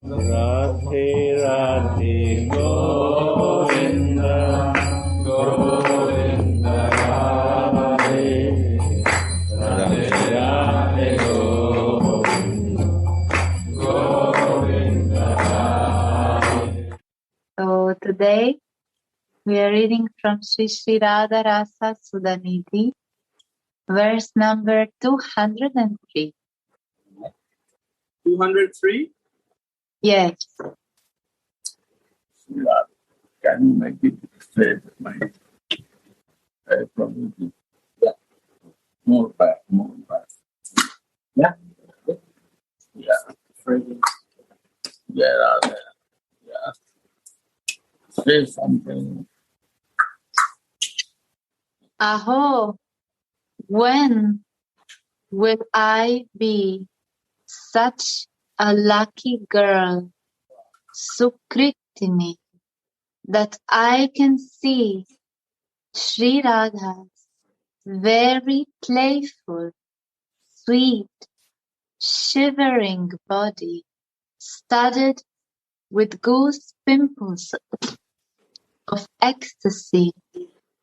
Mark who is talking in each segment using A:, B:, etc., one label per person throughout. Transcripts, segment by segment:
A: Radhe Radhe Govinda Govinda Radhe Radhe Radhe Govinda Govinda Radhe.
B: So today we are reading from Sri Sri Radha Rasa Sudhanidhi, verse number 203.
C: 203?
B: Yes.
C: Yeah. Can you make it straight? Probably. Yeah. More back. Yeah? Yeah. Yeah, Radha. Yeah. Say something.
B: Aho, when will I be such a lucky girl, Sukritini, that I can see Sri Radha's very playful, sweet, shivering body studded with goose pimples of ecstasy,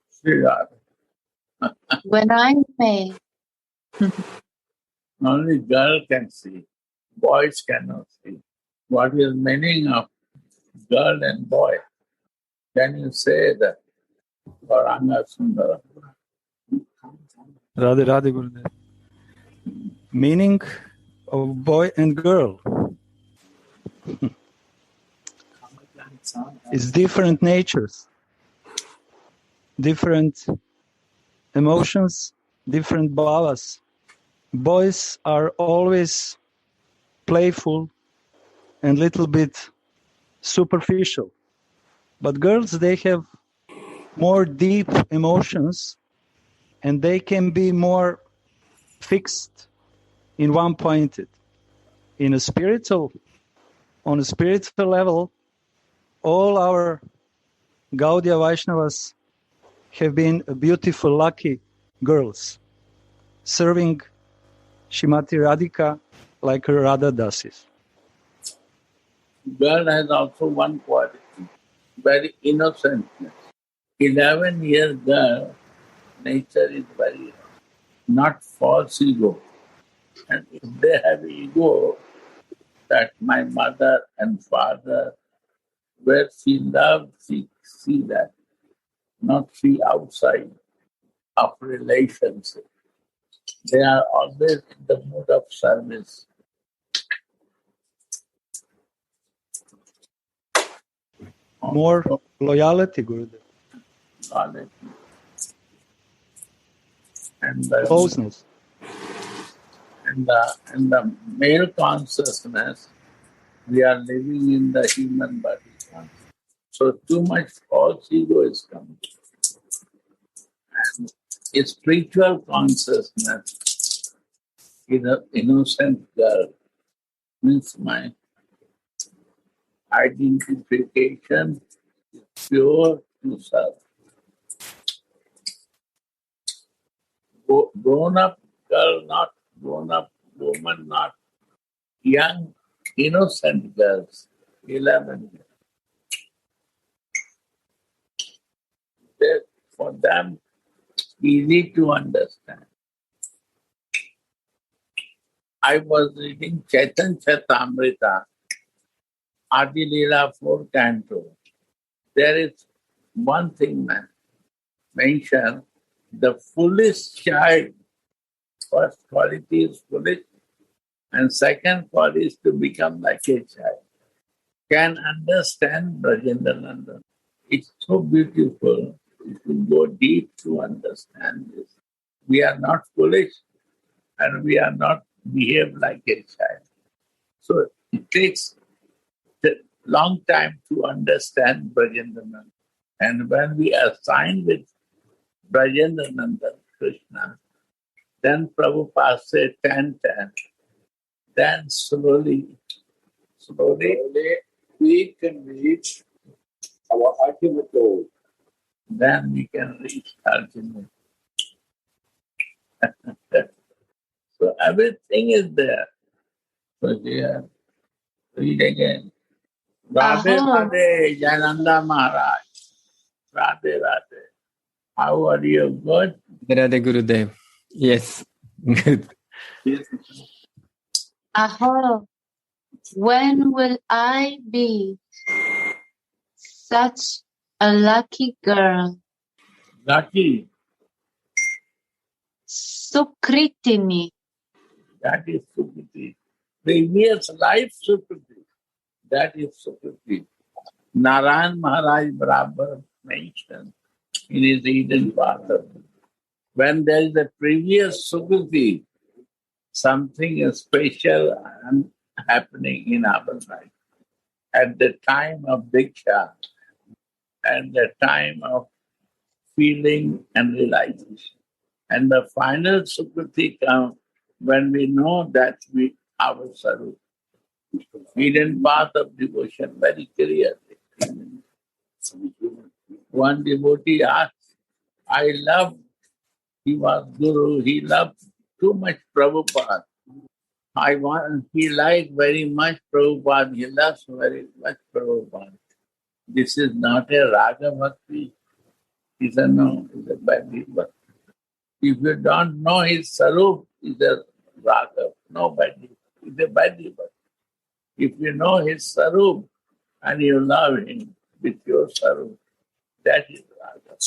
C: Say Radha.
B: when I may
C: Only girl can see. Boys cannot see. What is meaning of girl and boy? Can you say that? Varanga Sundara.
D: Radhe Radhe Gurudev. Meaning of boy and girl is different natures, different emotions, different bhavas. Boys are always playful and little bit superficial, but girls, they have more deep emotions and they can be more fixed in one pointed. On a spiritual level, all our Gaudiya Vaishnavas have been beautiful, lucky girls, serving Shrimati Radhika like her Radha Dasis.
C: Girl has also one quality, very innocentness. 11-year girl, nature is very not false ego. And if they have ego, that my mother and father, where she loved, she see that, not see outside of relationship. They are always in the mood of service.
D: More loyalty, Gurudev.
C: Loyalty. And
D: closeness.
C: And the male consciousness, we are living in the human body. So too much false ego is coming. And spiritual consciousness is an innocent girl. Means my identification is pure to serve. Grown up girl, not grown up woman, not young, innocent girls, 11 years. For them, easy to understand. I was reading Chaitanya Charitamrita, Adi Leela 4 canto. There is one thing mentioned, the foolish child. First quality is foolish, and second quality is to become like a child. Can understand Brajendranandan. It's so beautiful. If you go deep to understand this, we are not foolish and we are not behave like a child. So it takes a long time to understand Brajendranandan. And when we assign with Brajendranandan, Krishna, then Prabhupada said 10-10. Then slowly, we can reach our ultimate goal. Then we can reach ultimate. So everything is there. So here, Read again. Radhe
B: Aho,
C: Radhe, Jananda Maharaj. Radhe Radhe. How are you? Good?
D: Radha Gurudev. Yes. Good.
B: aho, when will I be such a lucky girl?
C: Lucky.
B: Sukritini.
C: That is Sukriti. Previous life Sukriti. That is Sukriti. Narayan Maharaj Brahma mentioned in his Eden Path. When there is a previous Sukriti, something is special and happening in our life. At the time of Diksha, at the time of feeling and realization. And the final Sukriti comes when we know that we our Sarup. Hidden path of devotion very clearly. One devotee asked, I love, he was Guru, he loved too much Prabhupada. He liked very much Prabhupada, he loves very much Prabhupada. This is not a Raga Bhakti. He said, no, it's a Bhakti Bhakti. If you don't know his Sarup, it's a Raga, no Bhakti. It's a Bhakti Bhakti. If you know his Sarup and you love him with your Sarup, that is Raga.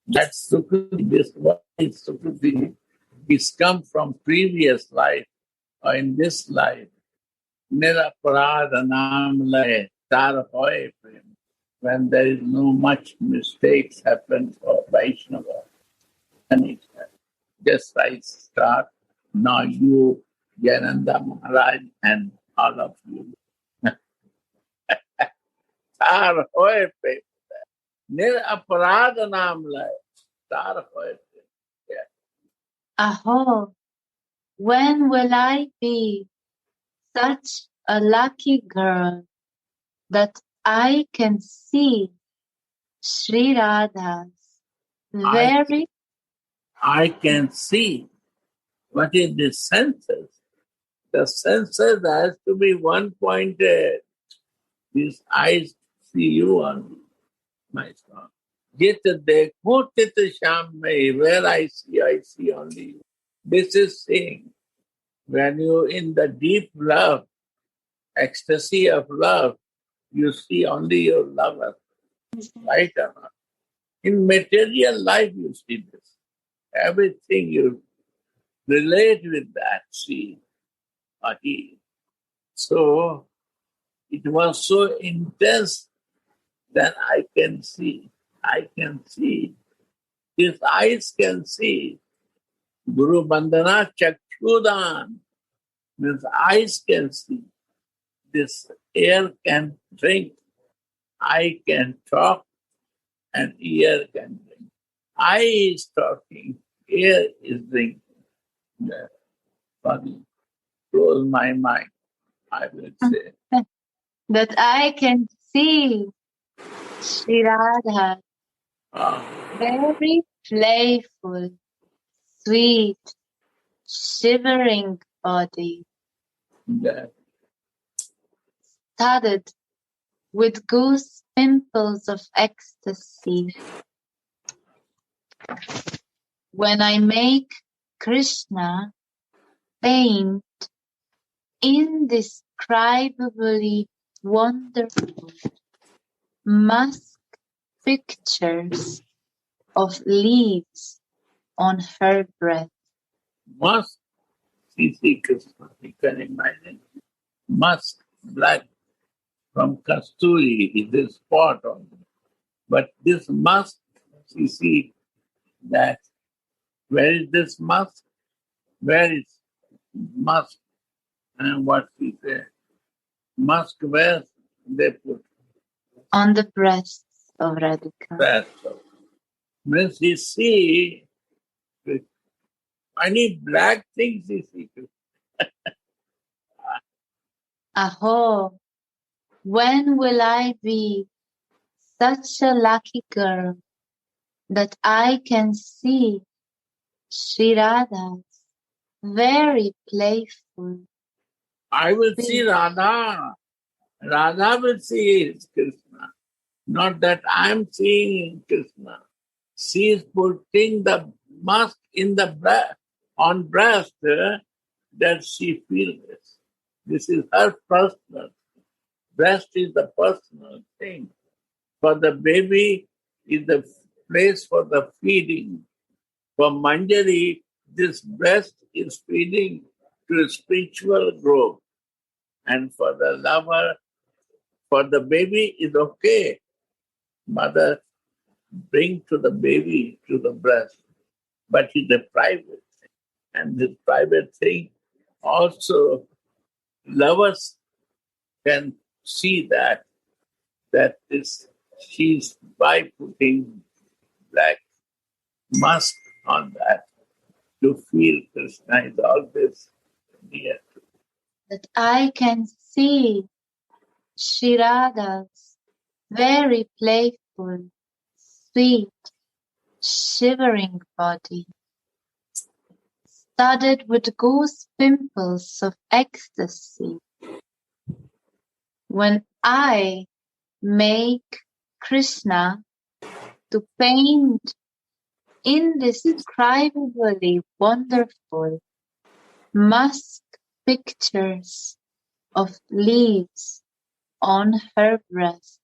C: That's Sukriti. This what is Sukriti. It's come from previous life or in this life. Niraparada naam laye tar hoye prem. When there is no much mistakes happen for Vaishnava. And it's just like start. Now you, Jananda Maharaj, and all of you. Tar hoye prem. Niraparada naam laye tar hoye prem. Yeah.
B: Aho, when will I be such a lucky girl that I can see Sri Radha's very
C: I can see. What is the senses? The senses has to be one-pointed. These eyes see you only, my son. Jit dekho tit sham mein, where I see only you. This is saying, when you in the deep love, ecstasy of love, you see only your lover, right or not? In material life, you see this. Everything you relate with that, see, or he. So, it was so intense that I can see. His eyes can see. Guru Bandhana Chakshudan. His eyes can see. This ear can drink. Eye can talk. And ear can drink. Eye is talking. Ear is drinking. Yeah. Funny. Close my mind, I will say.
B: that I can see Sri Radha
C: Ah,
B: very playful, sweet, shivering body,
C: yeah.
B: studded with goose pimples of ecstasy. When I make Krishna paint indescribably wonderful mask pictures of leaves on her breath.
C: Musk, see Krishna, you can imagine. Musk, black from Kasturi is a spot on it. But this musk, you see that, where is this musk? Where is musk? And what we say? Musk where they put
B: On the breasts of Radhika.
C: that. Means you see, any black things you see.
B: Aho, when will I be such a lucky girl that I can see Sri Radha's very playful.
C: I will see
B: sweet.
C: Radha. Radha will see Krishna. Not that I am seeing Krishna. She is putting the mask in the on breast that she feels this. This is her personal. Breast is the personal thing. For the baby is the place for the feeding. For Manjari, this breast is feeding to spiritual growth. And for the lover, for the baby is okay. Mother bring to the baby to the breast, but it's a private thing. And this private thing also lovers can see that is she's by putting black mask on that to feel Krishna is always near.
B: That I can see Sri Radha's very playful, sweet, shivering body, studded with goose pimples of ecstasy. When I make Krishna to paint indescribably wonderful musk pictures of leaves on her breast.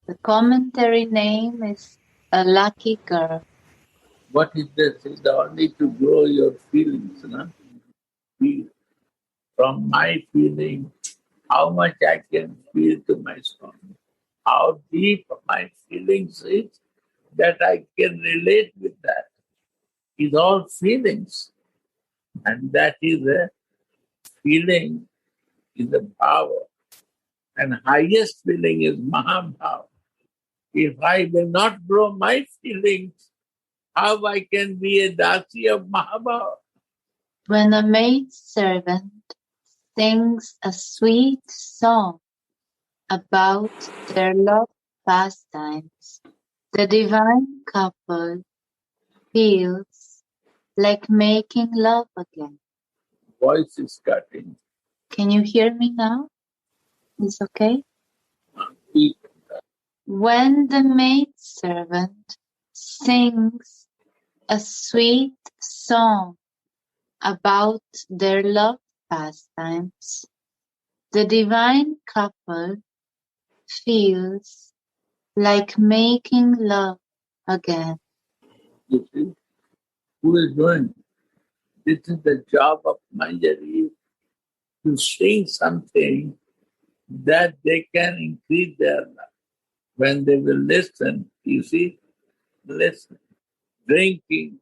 B: The commentary name is A Lucky Girl.
C: What is this? It's only to grow your feelings, no? Feel. From my feeling, how much I can feel to my son. How deep my feelings is that I can relate with that. It's all feelings. And that is a feeling is a power. And highest feeling is Mahabhava. If I will not grow my feelings, how I can be a dasi of Mahabhava?
B: When a maidservant sings a sweet song about their love pastimes, the divine couple feels like making love again.
C: Voice is cutting.
B: Can you hear me now? Is okay?
C: Keep
B: When the maidservant sings a sweet song about their love pastimes, the divine couple feels like making love again.
C: You see, who is doing? This is the job of Manjari to sing something that they can increase their love. When they will listen, you see, listen, drinking,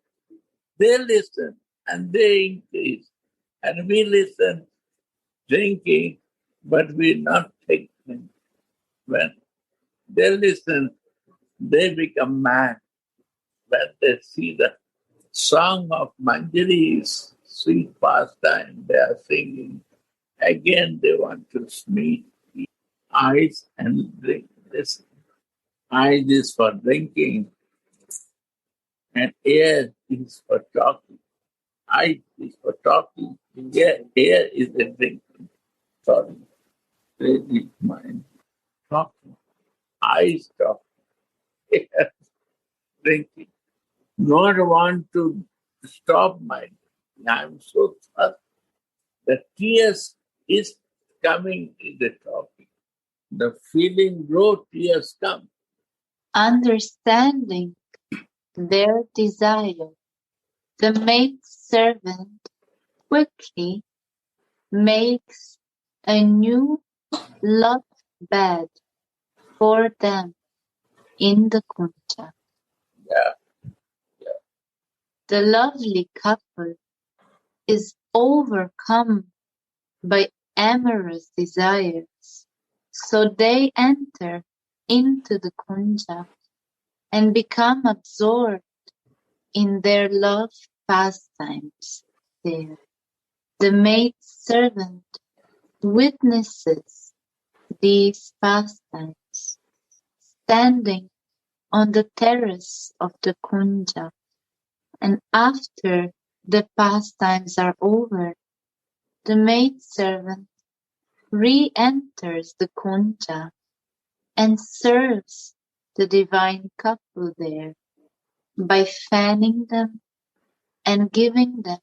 C: they listen and they increase. And we listen, drinking, but we not taking. When they listen, they become mad. When they see the song of Manjari's sweet pastime, they are singing. Again, they want to meet eyes and drink. Listen. Eyes is for drinking, and ear is for talking. Eyes is for talking, ear is the drinking. Sorry, crazy mind. Talking. Eyes talking. Ear drinking. Not want to stop my. I'm so thirsty. The tears is coming in the talking. The feeling grow, tears come.
B: Understanding their desire, the maidservant quickly makes a new love bed for them in the kunja.
C: Yeah.
B: The lovely couple is overcome by amorous desires, so they enter into the kunja and become absorbed in their love pastimes there. The maidservant witnesses these pastimes, standing on the terrace of the kunja, and after the pastimes are over, the maidservant re-enters the kunja and serves the divine couple there by fanning them and giving them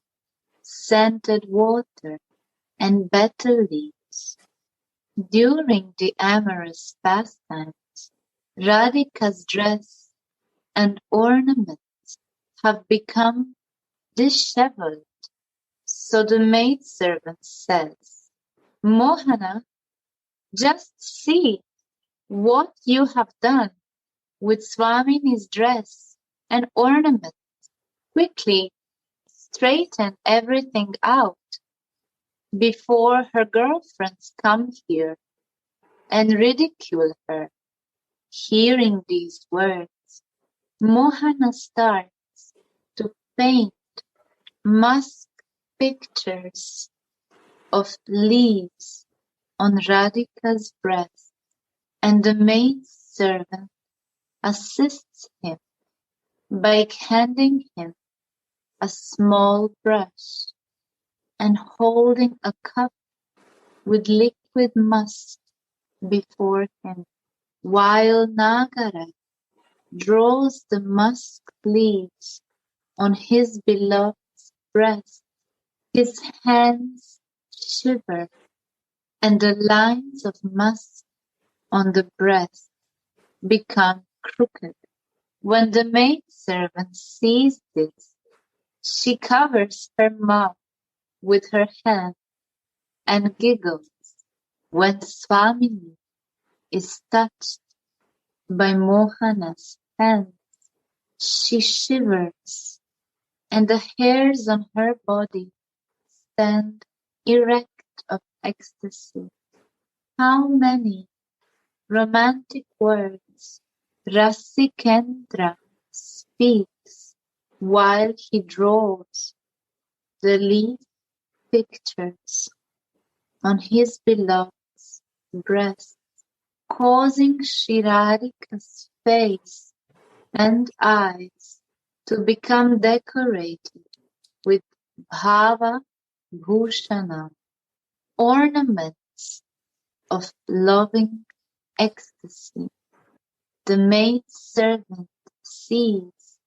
B: scented water and betel leaves. During the amorous pastimes, Radhika's dress and ornaments have become disheveled, so the maidservant says, Mohana, just see what you have done with Swamini's dress and ornaments. Quickly straighten everything out before her girlfriends come here and ridicule her. Hearing these words, Mohana starts to paint musk pictures of leaves on Radhika's breast, and the maidservant assists him by handing him a small brush and holding a cup with liquid musk before him, while Nagaraj draws the musk leaves on his beloved's breast. His hands shiver, and the lines of musk on the breast become crooked. When the maidservant sees this, she covers her mouth with her hand and giggles. When Swamini is touched by Mohana's hand, she shivers, and the hairs on her body stand erect of ecstasy. How many romantic words Rasikendra speaks while he draws the leaf pictures on his beloved's breast, causing Shri Radhika's face and eyes to become decorated with bhava bhushana, ornaments of loving ecstasy. The maidservant sees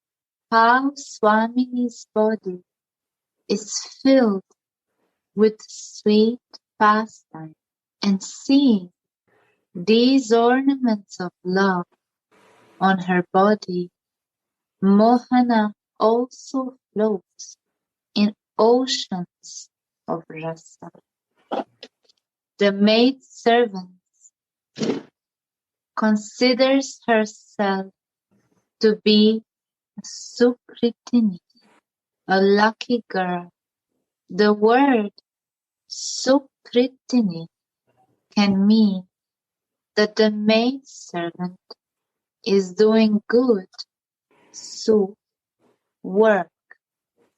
B: how Swamini's body is filled with sweet pastime, and seeing these ornaments of love on her body, Mohana also floats in oceans of rasa. The maidservant considers herself to be a Sukritini, a lucky girl. The word Sukritini can mean that the maidservant is doing good, work,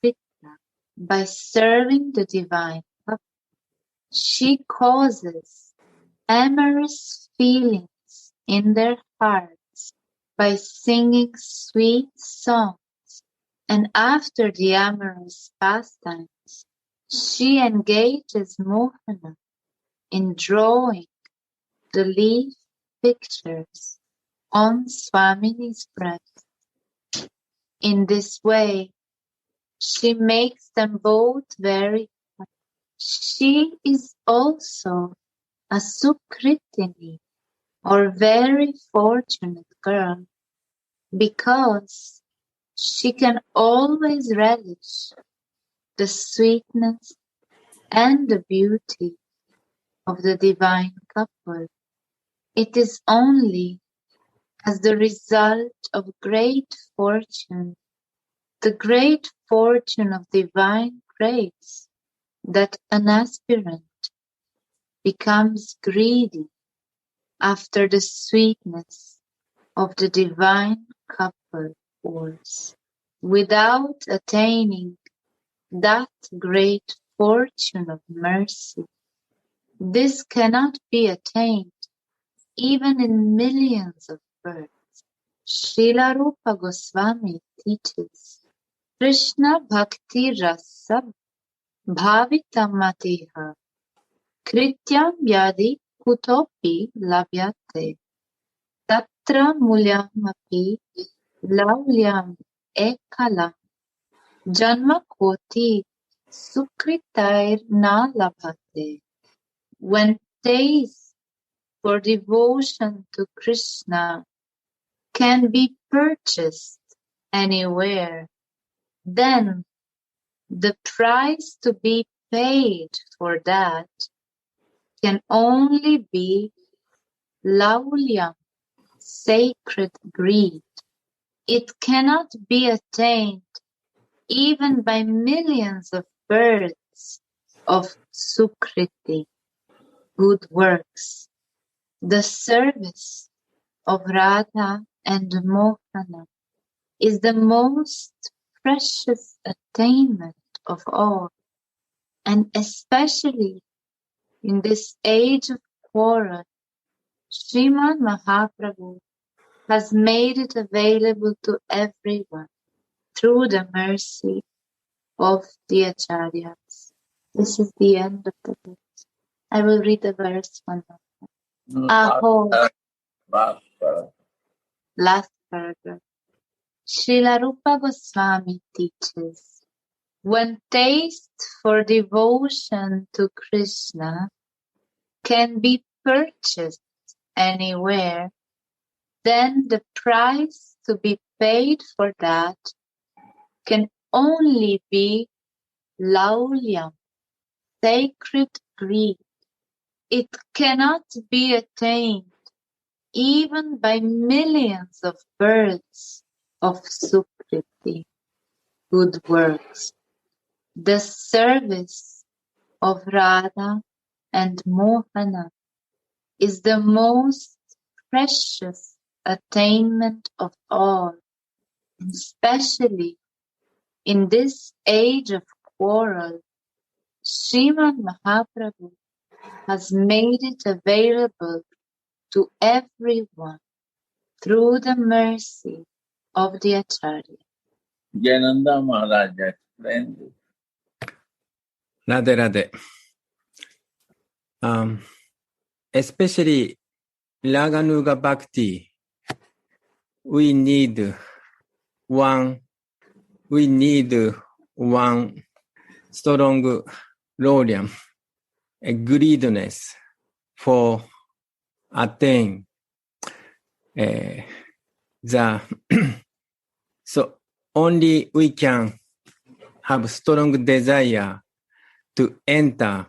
B: fitna, by serving the divine couple. She causes amorous feelings in their hearts by singing sweet songs, and after the amorous pastimes, she engages Mohana in drawing the leaf pictures on Swamini's breast. In this way, she makes them both very happy. She is also a Sukritini, or very fortunate girl, because she can always relish the sweetness and the beauty of the divine couple. It is only as the result of great fortune, the great fortune of divine grace, that an aspirant becomes greedy after the sweetness of the divine couple force, without attaining that great fortune of mercy. This cannot be attained even in millions of births. Srila Rupa Goswami teaches Krishna Bhakti Rasa Bhavitamatiha Krityam Yadi Kutopi Labhyate Tatra Mulyamapi Laulyam Ekala Janma Koti Sukritair Na Labhate. When taste for devotion to Krishna can be purchased anywhere, then the price to be paid for that can only be laulyam, sacred greed. It cannot be attained even by millions of births of sukriti, good works. The service of Radha and Mohana is the most precious attainment of all, and especially in this age of quarrel, Sriman Mahaprabhu has made it available to everyone through the mercy of the Acharyas. This is the end of the book. I will read the verse one more. Aho, last paragraph. Srila Rupa Goswami teaches, when taste for devotion to Krishna can be purchased anywhere, then the price to be paid for that can only be laulyam, sacred greed. It cannot be attained even by millions of births of sukriti, good works. The service of Radha and Mohana is the most precious attainment of all, especially in this age of quarrel. Sriman Mahaprabhu has made it available to everyone through the mercy of the Acharya.
C: Jananda Maharaj explained it.
A: Radhe Radhe. Especially Raganuga Bhakti, we need one strong lauryam, a greediness for attain the so only we can have strong desire to enter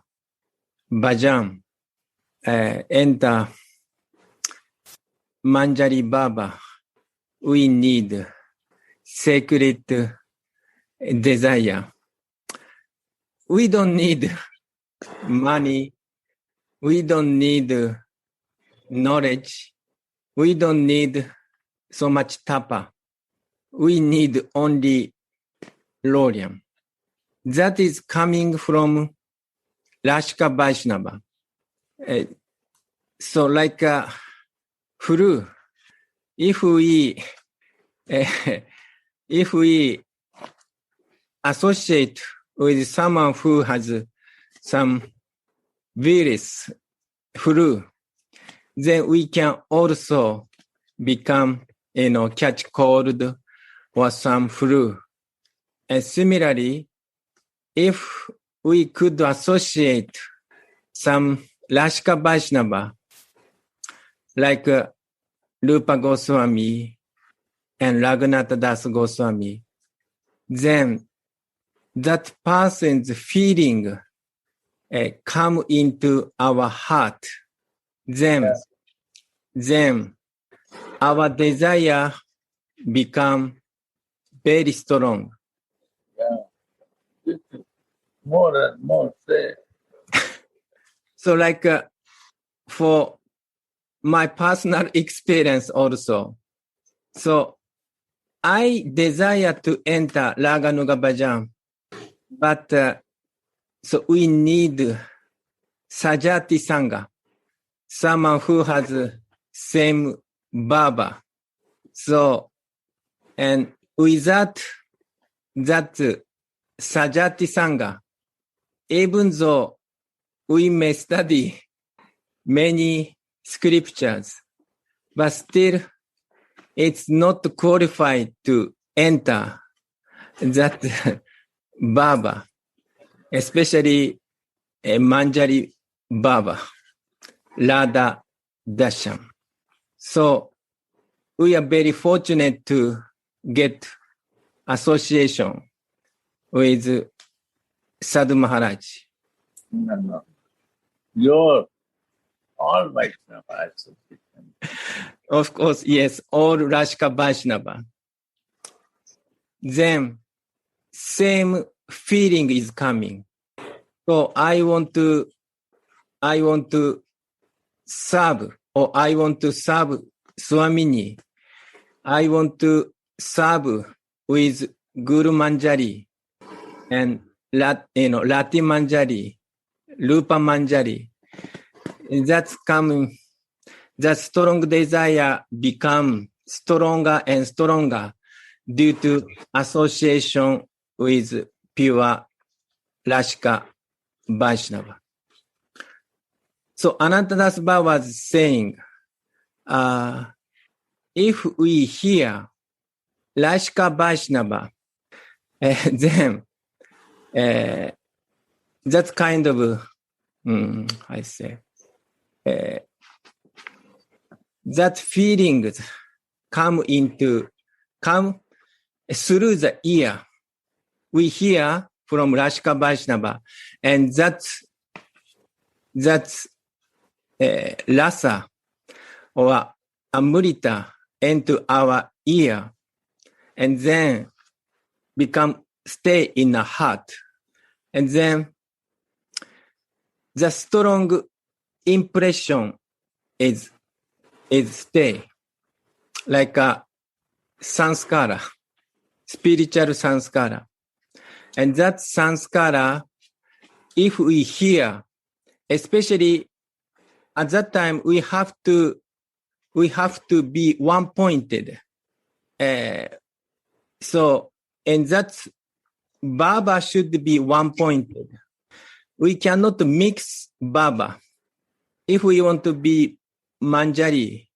A: bhajan, enter Manjari Baba. We need sacred desire. We don't need money. We don't need knowledge. We don't need so much tapa. We need only lauryam. That is coming from Rashka Vaishnava. So like a fruit, if we associate with someone who has some virus flu, then we can also become, catch cold or some flu. And similarly, if we could associate some Rashka Vaishnava, like Rupa Goswami and Raghunatha Das Goswami, then that person's feeling come into our heart. Then our desire become very strong.
C: Yeah. More and more say.
A: So like for my personal experience also, so I desire to enter Raganuga Bhajan, but so we need Sajati Sangha, someone who has same Baba. So, and without that Sajati Sangha, even though we may study many scriptures, but still it's not qualified to enter that Baba, especially Manjari Baba, Radha Darshan. So we are very fortunate to get association with Sadhu Maharaj.
C: No. You're all Vaishnava association.
A: Of course, yes, all Rashka Vaishnava. Then same feeling is coming. So I want to serve, or I want to serve Swamini. I want to serve with Guru Manjari and Lati Manjari, Rupa Manjari. That's coming. That strong desire become stronger and stronger due to association with pure Rashka Vaishnava. So Anantadas Baba was saying, if we hear Rashka Vaishnava, then that kind of, I say, that feelings come through the ear. We hear from Rashka Vaishnava, and that's Rasa or Amrita into our ear, and then stay in the heart, and then the strong impression is stay, like a sanskara, spiritual sanskara. And that sanskara, if we hear, especially at that time, we have to be one-pointed. So, and that Baba should be one-pointed. We cannot mix Baba. If we want to be Manjari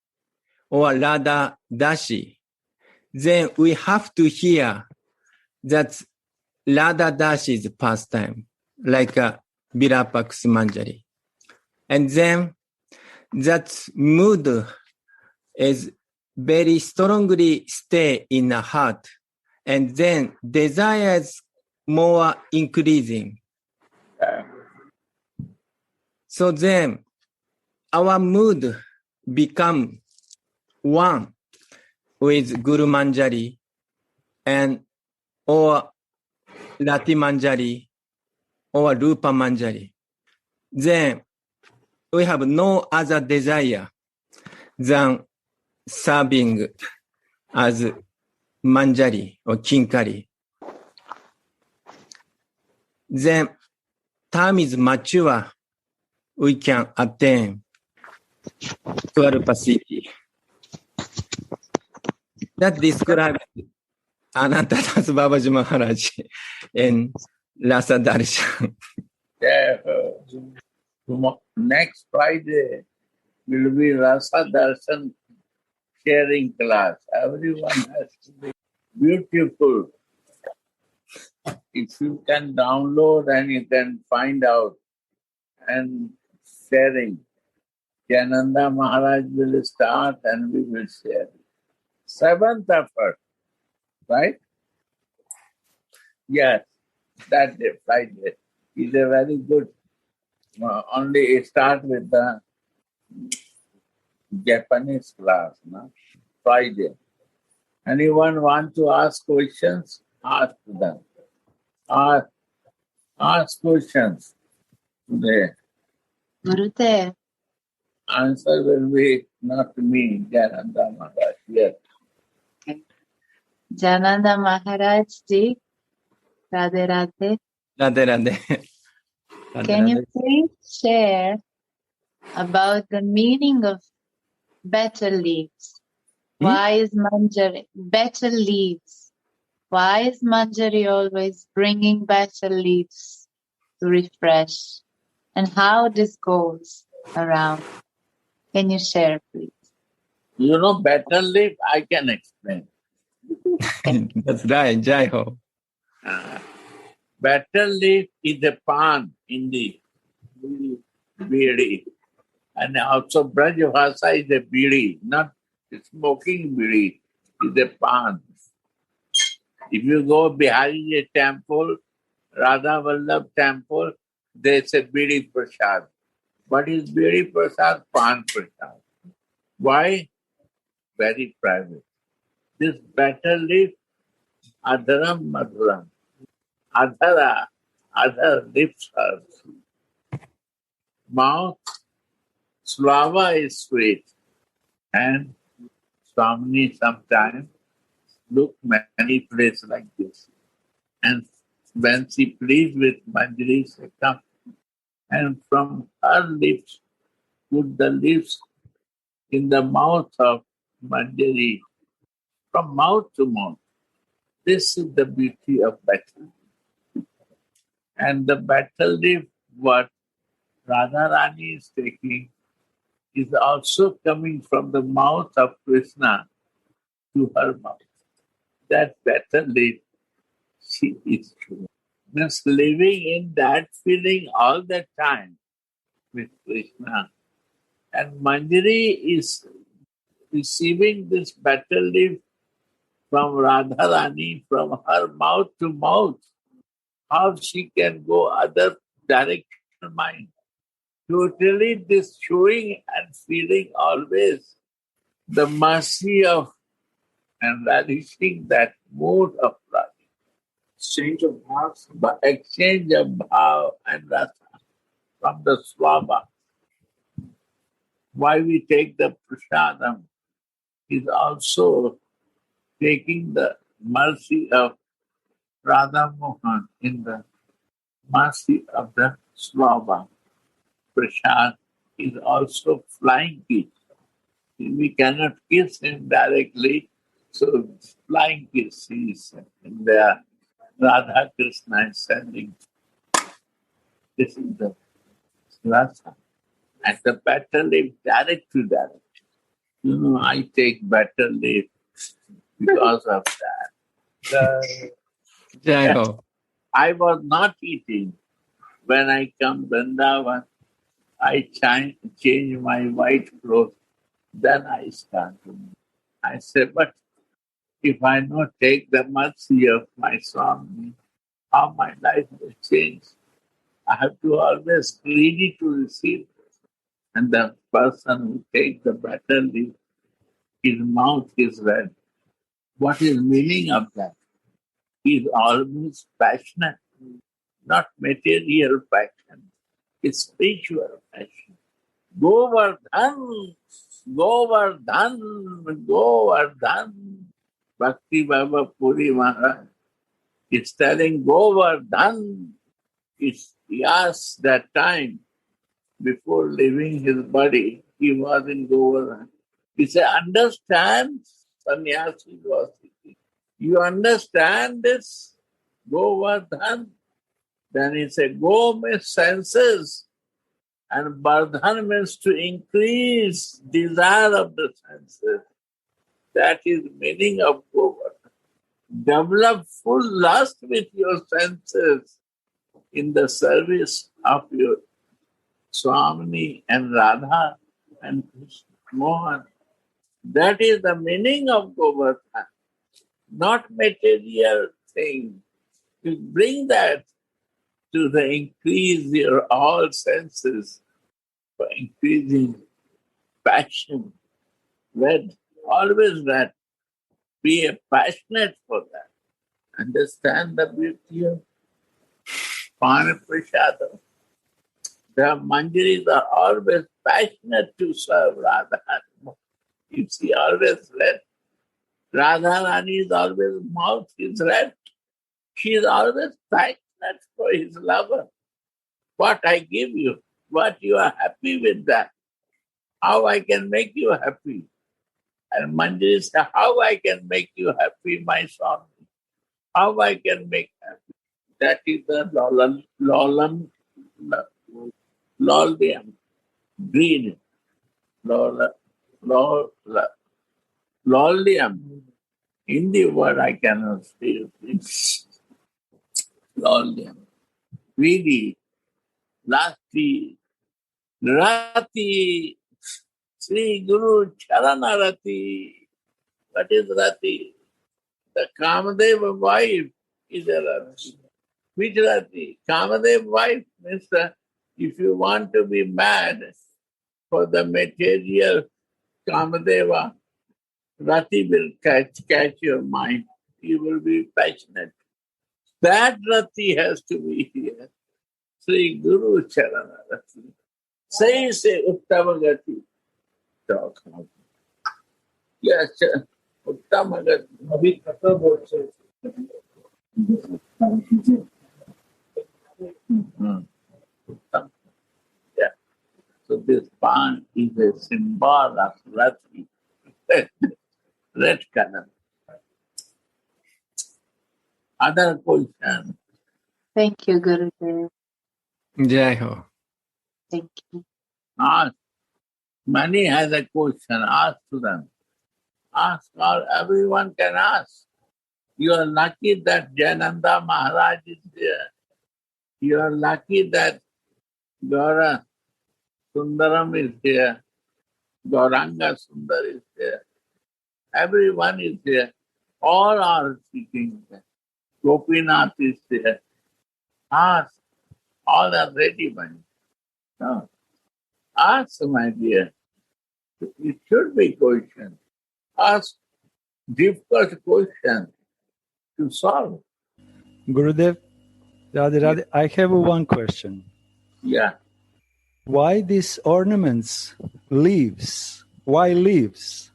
A: or Radha Dashi, then we have to hear that Radha Dashi's pastime, like Virapak's Manjari. And then that mood is very strongly stay in the heart. And then desires more increasing. So then our mood become one with Guru Manjari and or Lati Manjari or Rupa Manjari. Then we have no other desire than serving as Manjari or Kinkari. Then time is mature, we can attain 12 Pasiti. That describes Anantadas Babaji Maharaj in Rasa Darshan.
C: Yeah, next Friday will be Rasa Darshan sharing class. Everyone has to be beautiful. If you can download and you can find out and sharing, Jananda Maharaj will start and we will share. 7th effort, right? Yes, that day, Friday, is a very good. Only start with the Japanese class, no? Friday. Anyone want to ask questions? Ask them. Ask questions today.
B: Gurudev,
C: Answer will be not me, Jananda Maharaj. Yes.
B: Jananda Maharaj ji, Radhe Radhe.
A: Radhe Radhe.
B: Can you please share about the meaning of betel leaves? Why is Manjari betel leaves? Why is Manjari always bringing better leaves to refresh? And how this goes around? Can you share, please?
C: You know, better leaf, I can explain.
A: That's right, Jai Ho.
C: Better leaf is a pan in the bidi. And also Brajavasa is a bidi, not smoking bidi, is a pan. If you go Bihari temple, Radha Vallabh temple, there's a bidi prasad. What is bidi prasad? Pan prasad. Why? Very private. This better leaf, adharam madhuram. Other lips are mouth, slava is sweet. And Swamini sometimes look many places like this. And when she pleased with Manjari, she come and from her lips put the lips in the mouth of Manjari, from mouth to mouth. This is the beauty of battle. And the battle leaf, what Radharani is taking, is also coming from the mouth of Krishna to her mouth. That battle leaf, she is true. Means living in that feeling all the time with Krishna. And Manjari is receiving this battle leaf from Radharani, from her mouth to mouth. How she can go other direction mind. Totally this showing and feeling always the mercy of and relishing that mood of love. Exchange of bhavs. The exchange of bhav and rasa from the swabha. Why we take the prasadam is also taking the mercy of Radha Mohan in the mercy of the swabha. Prasad is also flying kiss. We cannot kiss him directly, so flying kiss is there. Radha Krishna is sending. This is the rasa. And the better leaf direct to direct. You know, I take better leaf because of that.
A: Jai Ho.
C: I was not eating. When I come Vrindavan, I change my white clothes. Then I start to eat. I say, but if I not take the mercy of my Swami, how my life will change? I have to always greedy to receive. And the person who takes the better leaf, his mouth is red. What is meaning of that? He is always passionate, not material passion. It's spiritual passion. Govardhan, Govardhan, Govardhan. Bhakti Baba Puri Maharaj is telling Govardhan. He asked that time, before leaving his body, he was in Govardhan. He said, understand, sannyasi was thinking, you understand this? Govardhan? Then he said, go means senses, and Vardhan means to increase desire of the senses. That is meaning of Govardhan. Develop full lust with your senses in the service of your Swamini and Radha and Krishna Mohan. That is the meaning of Govardhan, not material thing. You bring that to the increase your all senses, for increasing passion. Red, always red. Be a passionate for that. Understand the beauty of Pana Prasada. The Manjaris are always passionate to serve Radha. You see, always red. Radha Rani's always mouth is red. She is always passionate for his lover. What I give you, what you are happy with that. How I can make you happy. And Manjari said, how I can make you happy, my Swami? How I can make happy? That is the lollium, greed, lollium. Hindi word I cannot say. It's lollium. Greedy, lusty, rati, Sri Guru Charanarati. What is rati? The Kamadeva wife is a rati. Which rati? Kamadeva wife means if you want to be mad for the material Kamadeva, rati will catch your mind. You will be passionate. That rati has to be here. Sri Guru Charanarati. Say Uttamagati. Talk about. Yes, Uttamagati.
E: अभी खत्म हो गया
C: Yeah. So this pan is a symbol of Rati. Red color. Other question.
B: Thank you, Gurudev.
A: Jai Ho.
B: Thank you.
C: Ask. Many has a question. Ask to them. Ask all. Everyone can ask. You are lucky that Jayananda Maharaj is there. You are lucky that Gaura Sundaram is there. Gauranga Sundar is there. Everyone is there. All are seeking there. Gopinath is there. Ask. All are ready, man. No. Ask, my dear. It should be question. Ask difficult question to solve.
D: Gurudev, Radhe, I have one question.
C: Yeah.
D: Why these ornaments? Leaves. Why leaves?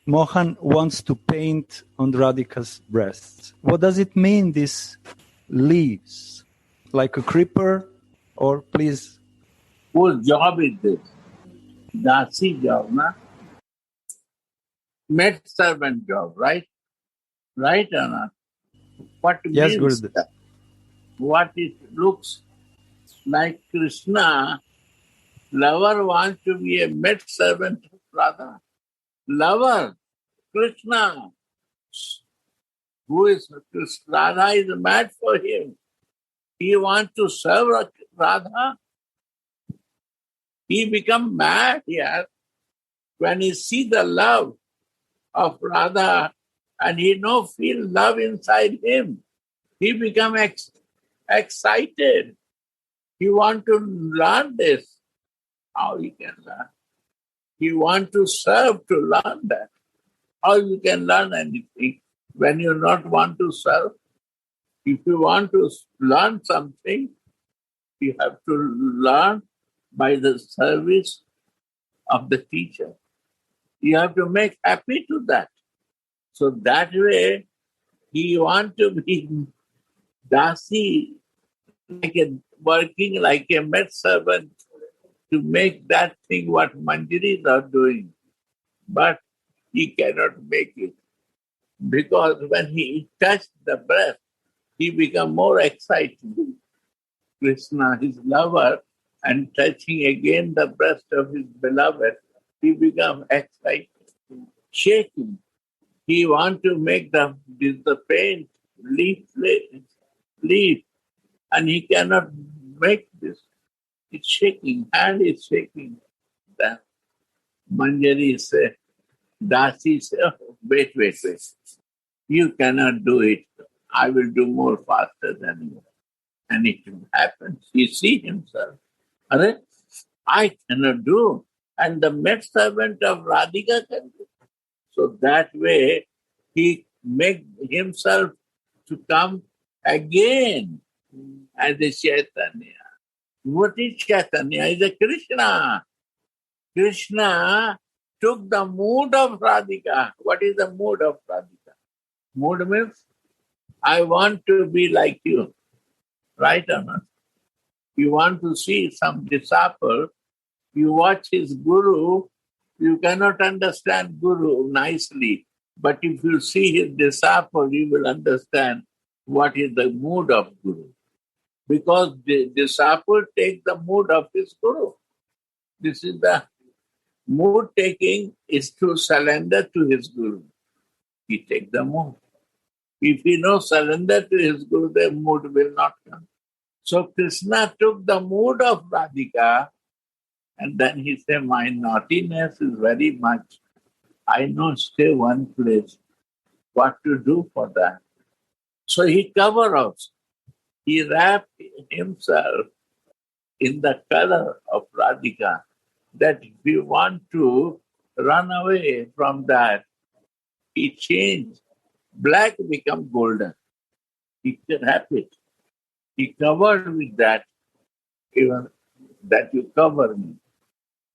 D: Mohan wants to paint on Radhika's breasts. What does it mean, these leaves? Like a creeper? Or please?
C: Whose job is this? Dasi job, na? Maid servant job, right? Right or not? What
D: Yes,
C: means
D: Gurudev.
C: that? What it looks like Krishna, lover wants to be a maid servant of Radha. Lover, Krishna, who is Radha is mad for him. He wants to serve Radha. He become mad here when he see the love of Radha and he feel love inside him. He become excited. He want to learn this. How he can learn? He want to serve to learn that. How you can learn anything when you not want to serve? If you want to learn something, you have to learn by the service of the teacher. You have to make happy to that. So that way, he want to be dasi, working like a maid servant to make that thing what Manjaris are doing. But he cannot make it. Because when he touched the breast, he become more excited. Krishna, his lover, and touching again the breast of his beloved, he become excited, shaking. He want to make the paint leaf, and he cannot make this. It's shaking, hand is shaking. The Manjari say, Dasi say, oh, wait. You cannot do it. I will do more faster than you. And it happens. He see himself. I cannot do. And the maid servant of Radhika can do. So that way, he make himself to come again as a Chaitanya. What is Chaitanya? Is a Krishna. Krishna took the mood of Radhika. What is the mood of Radhika? Mood means, I want to be like you. Right or not? You want to see some disciple, you watch his guru, you cannot understand guru nicely. But if you see his disciple, you will understand what is the mood of Guru. Because the disciple take the mood of his Guru. This is the mood taking is to surrender to his Guru. He take the mood. If he no surrender to his Guru, the mood will not come. So Krishna took the mood of Radhika and then he said, my naughtiness is very much. I know stay one place. What to do for that? So he covered us. He wrapped himself in the color of Radhika, that if you want to run away from that, he changed. Black become golden. He can have it. He covered with that, even that you cover me.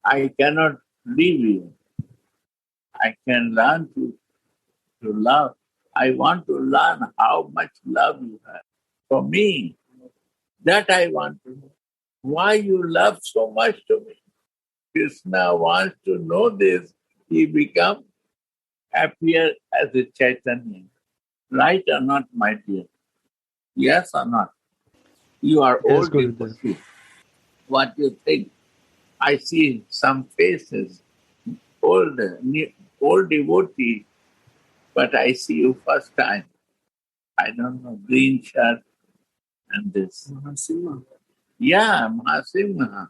C: I cannot leave you. I can learn to love. I want to learn how much love you have for me. That I want to know. Why you love so much to me? Krishna wants to know this. He become happier as a Chaitanya. Right or not, my dear? Yes or not? You are
D: Yes,
C: old
D: Gurudev.
C: devotee. What do you think? I see some faces, old devotee, but I see you first time. I don't know, green shirt and this.
E: Mahasimha.
C: Yeah, Mahasimha.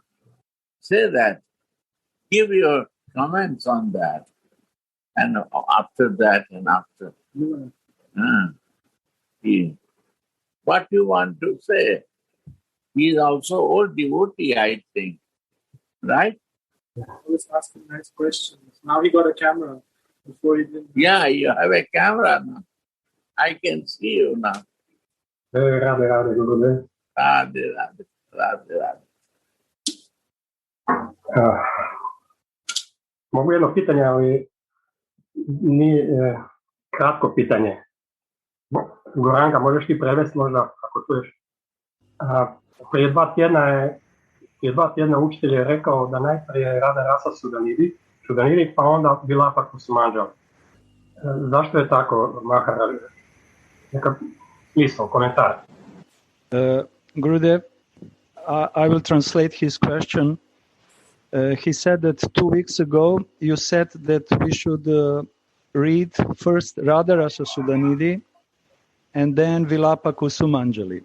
C: Say that. Give your comments on that. And after that and after. What you want to say? He is also old devotee, I think. Right?
E: I was asking nice questions. Now he got a camera. Before he didn't.
C: Yeah, you have a camera now. I can see you now.
F: Radhe, Radhe, Gurudev.
C: Radhe, Radhe, Radhe, Radhe.
F: Mogu jedno pitanje, ali nije kratko pitanje. Goranga, možeš ti prevesti možda, ako čuješ? Prije 2 tjedna učitelj je rekao da najprije Radha Rasa Sudhanidhi, pa onda Vilapa Kusumanjali. Zašto je tako, Maharaj? Neka misao, komentar.
D: Gurudev, I will translate his question. He said that 2 weeks ago you said that we should read first Radha Rasa Sudhanidhi and then Vilapa Kusumanjali.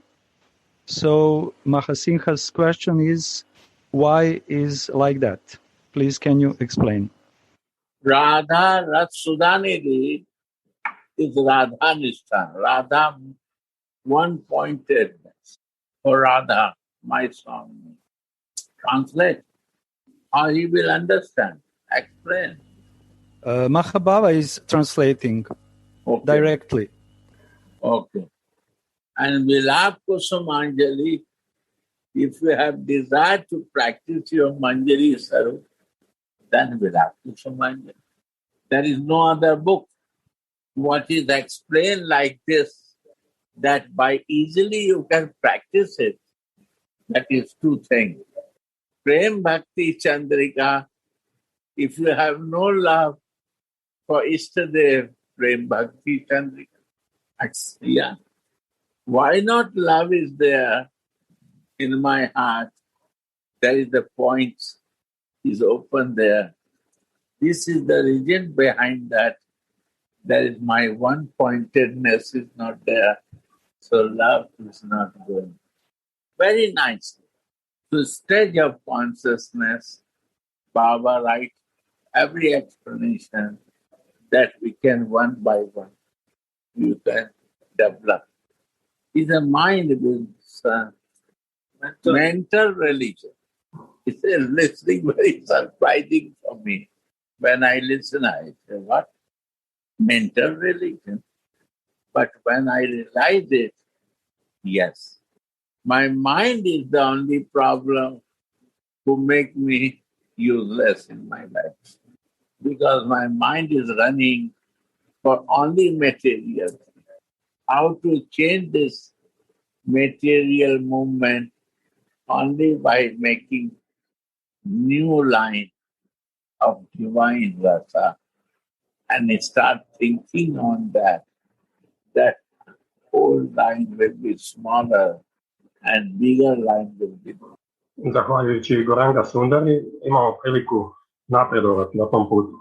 D: So Mahasimha's question is, why is like that? Please, can you explain?
C: Radha Rasa Sudhanidhi is Radha Nishtha. Radha one-pointedness. For Radha, my song. Translate. How he will understand. Explain.
D: Mahabhava is translating directly.
C: Okay. And Vilap Kusumanjali, if you have desire to practice your Manjari Sarup, then Vilap Kusumanjali. There is no other book. What is explained like this, that by easily you can practice it, that is 2 things. Prem Bhakti Chandrika, if you have no love for Ishtadev, Prem Bhakti Chandrika. Yeah. Why not love is there in my heart? There is the point, is open there. This is the reason behind that. There is my one-pointedness is not there. So love is not going. Very nice. To stage of consciousness, Baba writes every explanation that we can one by one, you can develop. It's a mind with mental religion. It's a listening very surprising for me. When I listen, I say, what? Mental religion. But when I realize it, yes. My mind is the only problem who make me useless in my life. Because my mind is running for only material. How to change this material movement only by making new line of divine rasa and start thinking on that whole line will be smaller and bigger line will be.
F: Zahvaljujući Goranga Sundari imamo priliku napredovati na tom putu.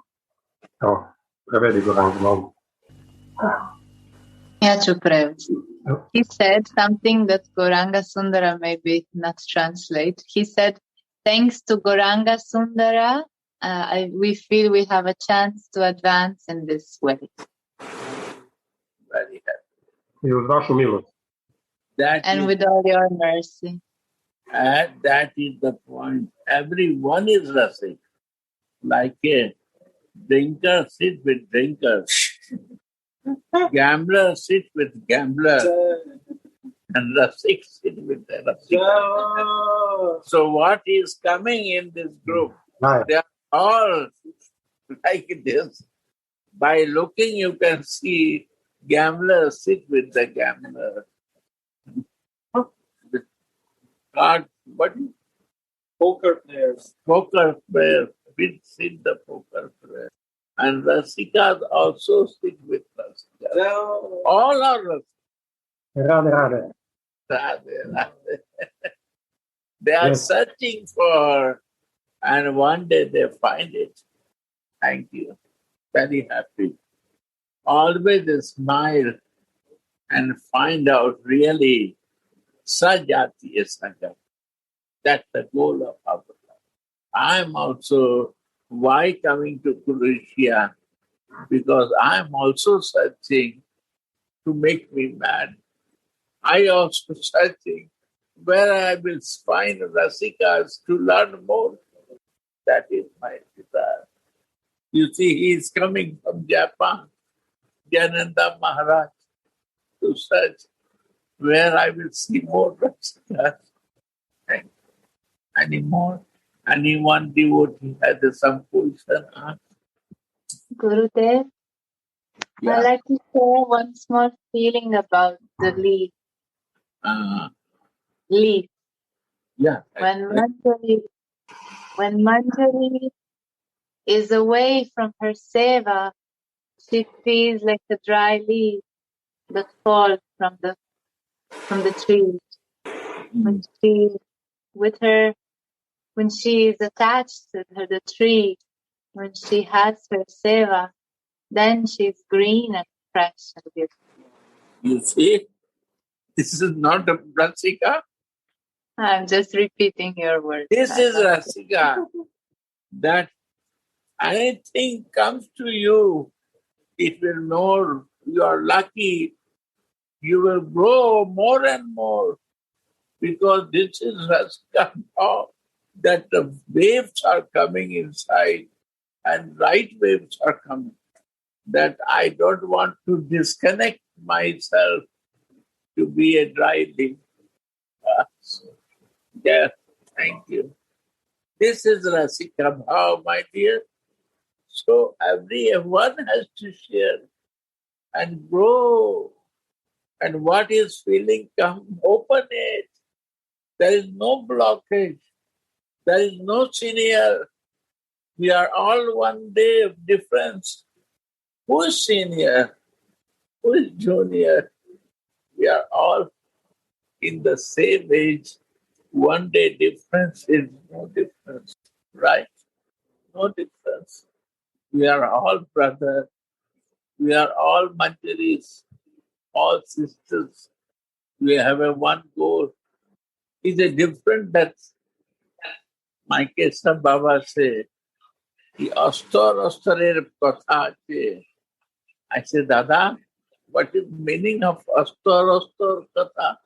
F: Evo, prevedi Goranga, molim.
B: Ja ću prevesti. He said something that Gauranga Sundara maybe not translate. He said, thanks to Gauranga Sundara, we feel we have a chance to advance in this way.
C: Very happy.
F: I uz vašu milost.
B: And with all your mercy.
C: And that is the point. Everyone is Rasik. Like a drinker sit with drinkers. Gambler sit with gambler. And Rasik sit with the Rasik. So what is coming in this group? They are all like this. By looking, you can see gamblers sit with the gambler. Card, what?
E: Poker players.
C: Poker players. We sit the poker players. And Rasikas also sit with Rasikas.
E: No.
C: All are Rasikas.
F: Radha.
C: Radha. They are searching for, and one day they find it. Thank you. Very happy. Always a smile and find out really Sajati is Sajati. That's the goal of our life. I'm also, why coming to Croatia? Because I'm also searching to make me mad. I also searching where I will find Rasikas to learn more. That is my desire. You see, he is coming from Japan, Jananda Maharaj, to search where I will see more Rasikas. Any more? Anyone devotee has some question?
B: Gurudev,
C: Yeah.
B: I'd like to share one small feeling about the leaf. Leaf.
C: Yeah.
B: When Manjari is away from her seva, she feels like a dry leaf that falls from the tree. When she is attached to the tree, when she has her seva, then she's green and fresh and beautiful.
C: You see, this is not a Rasika.
B: I'm just repeating your words.
C: This is Rasika. That anything comes to you, it will know you are lucky. You will grow more and more because this is Rasika now that the waves are coming inside and right waves are coming. That I don't want to disconnect myself to be a dry leaf. Yeah, thank you. This is Rasika Bhav, my dear. So everyone has to share and grow. And what is feeling, come, open it. There is no blockage. There is no senior. We are all one day of difference. Who is senior? Who is junior? We are all in the same age. One day difference is no difference, right? No difference. We are all brothers. We are all Manjaris, all sisters. We have a one goal. It's a different that my Kesha Baba said, Astarer Katha. I said, Dada, what is the meaning of Astar Katha?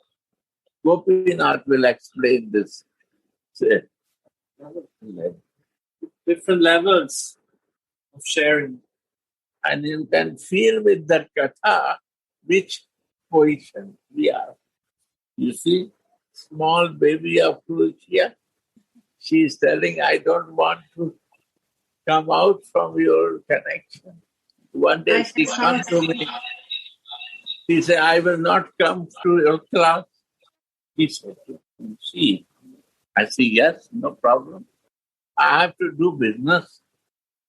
C: Gopinath will explain this. Say,
E: Different levels of sharing.
C: and you can feel with that katha which position we are. You see, small baby of Croatia, she is telling, I don't want to come out from your connection. One day she comes to me. She said, I will not come to your class. He said, see. I said, yes, no problem. I have to do business.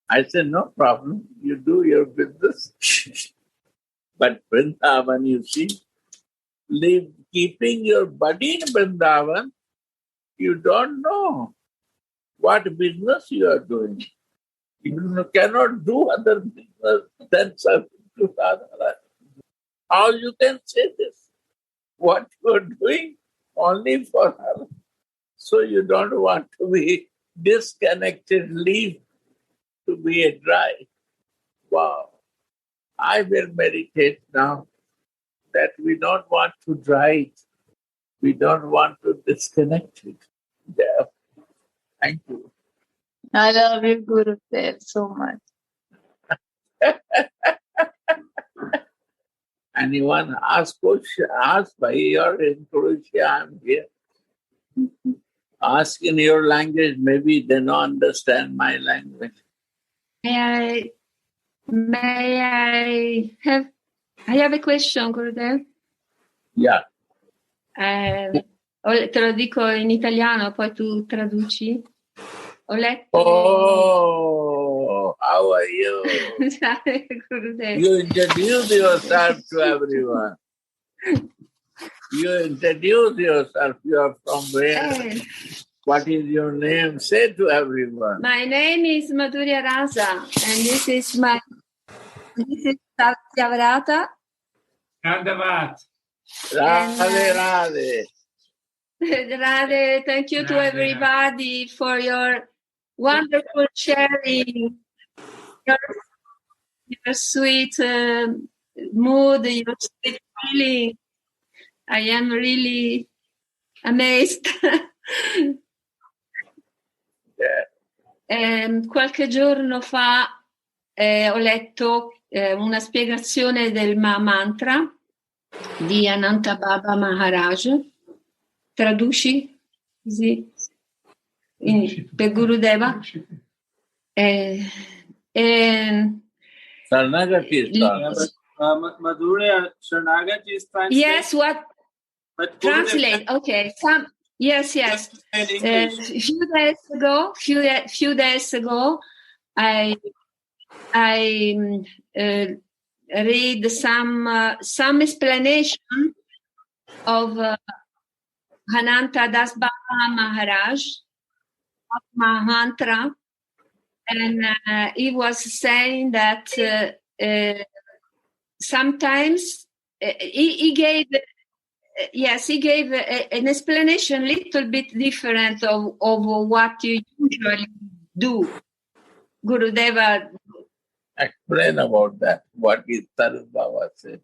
C: I said, no problem. You do your business. But Vrindavan, you see, keeping your body in Vrindavan, you don't know what business you are doing. You cannot do other business than serving to Radha. How you can say this? What you are doing only for her. So you don't want to be disconnected leaf, to be a dry. Wow. I will meditate now that we don't want to dry it. We don't want to disconnect it. Yeah. Thank you.
B: I love you, Gurudev, so much.
C: Anyone ask question? Ask by you're in Croatia, I'm here. Ask in your language, maybe they don't understand my language.
G: I have a question, Gurudev.
C: Yeah.
G: Te lo dico in italiano, poi tu traduci. Ho letto...
C: Oh, how are you?
G: Gurudev.
C: You introduce yourself to everyone. You introduce yourself. You are from where? What is your name? Say to everyone.
G: My name is Madhurya Rasa, and this is Radha.
E: Radha.
C: Radhe.
G: Radhe, thank you to everybody for your wonderful sharing, your sweet mood, your sweet feeling. I am really amazed. Qualche giorno fa ho letto una spiegazione del Mahamantra di Ananta Baba Maharaj. Traduci così per Gurudeva.
C: Sarnagati
E: Madhurya Sharnagati is translated.
G: Yes, what? But translate. Okay. Yes. Few days ago, I read some explanation of Ananta Das Baba Maharaj of Mahamantra, and he was saying that sometimes he gave an explanation a little bit different of what you usually do. Gurudeva.
C: Explain about that. What is Tarun Baba said?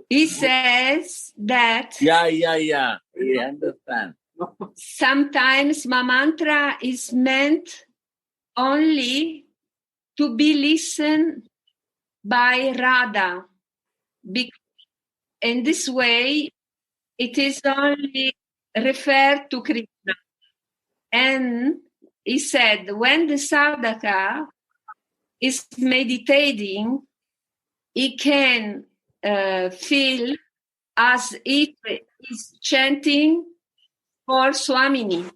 G: He says that...
C: Yeah. He understands.
G: Sometimes Mahamantra is meant only to be listened by Radha. In this way, it is only referred to Krishna. And he said, when the sadhaka is meditating, he can feel as if he's chanting for Swamini.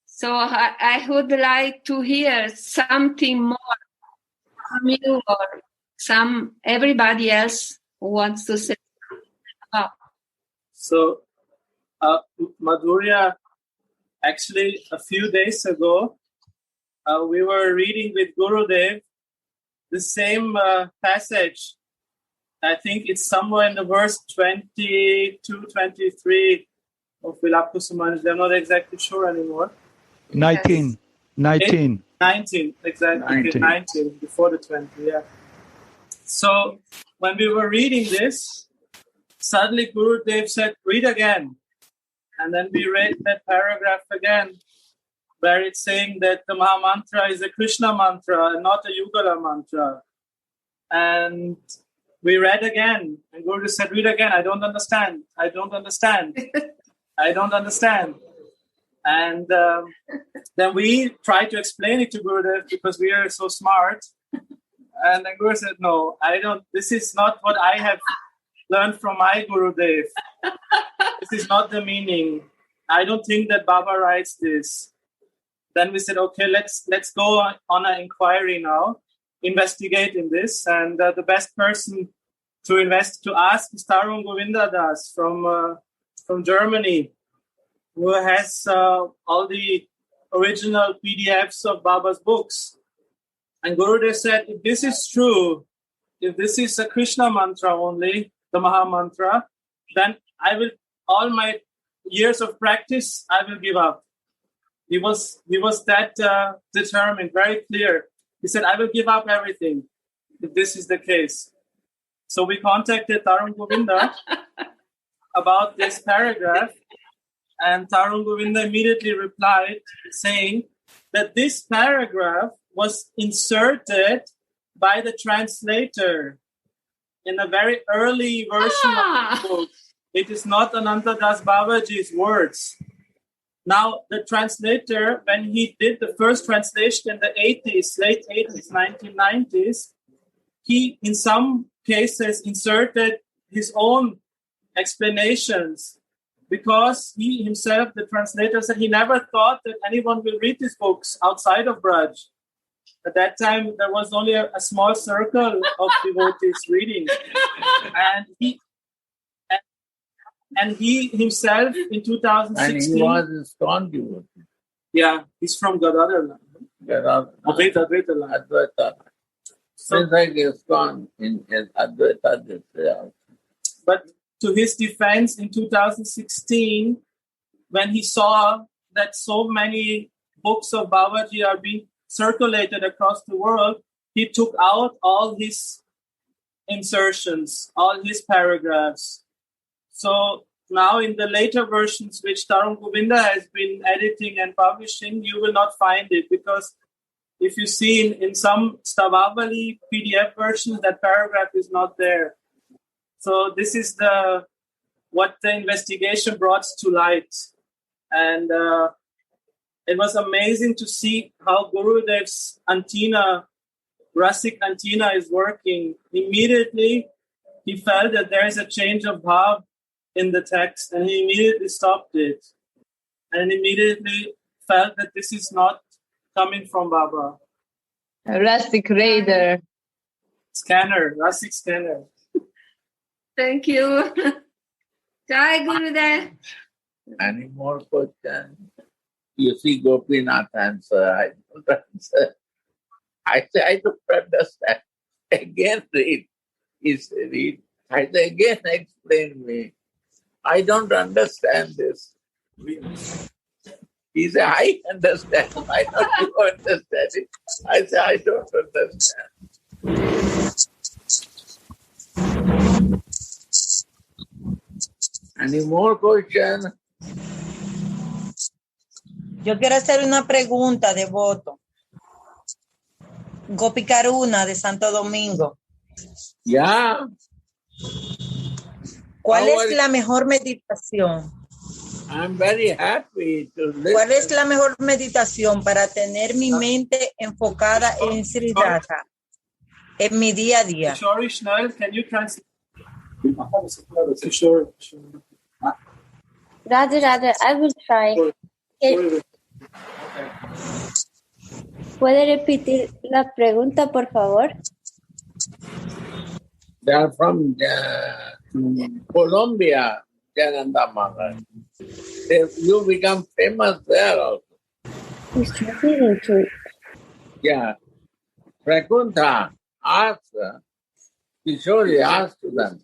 G: So I would like to hear something more from you or everybody else who wants to say something.
E: So, Madhurya, actually a few days ago, we were reading with Gurudev the same passage. I think it's somewhere in the verse 22, 23 of Vilapusumanj. I'm not exactly sure anymore.
D: 19.
E: 19, exactly. 19, before the 20, yeah. So when we were reading this, suddenly Gurudev said, read again. And then we read that paragraph again, where it's saying that the Mahamantra is a Krishna mantra and not a Yugala mantra. And we read again, and Gurudev said, read again. I don't understand. And then we tried to explain it to Gurudev because we are so smart. And then Gurudev said, no, this is not what I have learned from my Gurudev. This is not the meaning. I don't think that Baba writes this. Then we said, okay, let's go on an inquiry now, investigate in this. And the best person to ask Tarun Govinda Das from Germany, who has all the original PDFs of Baba's books. And Gurudev said, if this is true, if this is a Krishna mantra only, the Maha Mantra, then I will, all my years of practice, I will give up. He was that determined, very clear. He said, I will give up everything if this is the case. So we contacted Tarun Govinda about this paragraph, and Tarun Govinda immediately replied saying that this paragraph was inserted by the translator in a very early version of the book. It is not Ananta Das Babaji's words. Now, the translator, when he did the first translation in the 80s, late 80s, 1990s, he, in some cases, inserted his own explanations because he himself, the translator, said he never thought that anyone will read his books outside of Braj. At that time, there was only a small circle of devotees reading. And he himself, in 2016...
C: And he was a strong devotee.
E: Yeah, he's from Gadadhar. Advaita land.
C: Advaita. Since like ISKCON in Advaita.
E: But to his defense, in 2016, when he saw that so many books of Babaji are being circulated across the world, he took out all his insertions, all his paragraphs. So now in the later versions, which Tarun Govinda has been editing and publishing, you will not find it, because if you see in some Stavavali PDF versions, that paragraph is not there. So this is what the investigation brought to light. And it was amazing to see how Gurudev's antenna, Rasic antenna, is working. Immediately, he felt that there is a change of bhav in the text, and he immediately stopped it. And immediately felt that this is not coming from Baba.
B: Rasic radar.
E: Scanner, Rasic scanner.
G: Thank you. Jai Gurudev.
C: Any more questions? You see Gopinath answer, I don't answer. I say, I don't understand. Again read. He said, read. I say, again explain me. I don't understand this. He said, I understand. Why don't you understand it? I said, I don't understand. Any more questions?
H: Yo quiero hacer una pregunta, devoto. Gopi Karuna de Santo Domingo.
C: Yeah.
H: ¿Cuál es la mejor meditación?
C: I'm very happy to listen.
H: ¿Cuál es la mejor meditación para tener mi mente enfocada en Sri Radha en mi día a día?
E: Sorry, Schnell, can you translate?
I: Radha, I will try. ¿Puede repetir la pregunta, por favor?
C: They are from Colombia, Jananda Maharaj. You become famous there also.
I: He's translating to it.
C: Yeah. Prakunta asked, Kishori asked to them.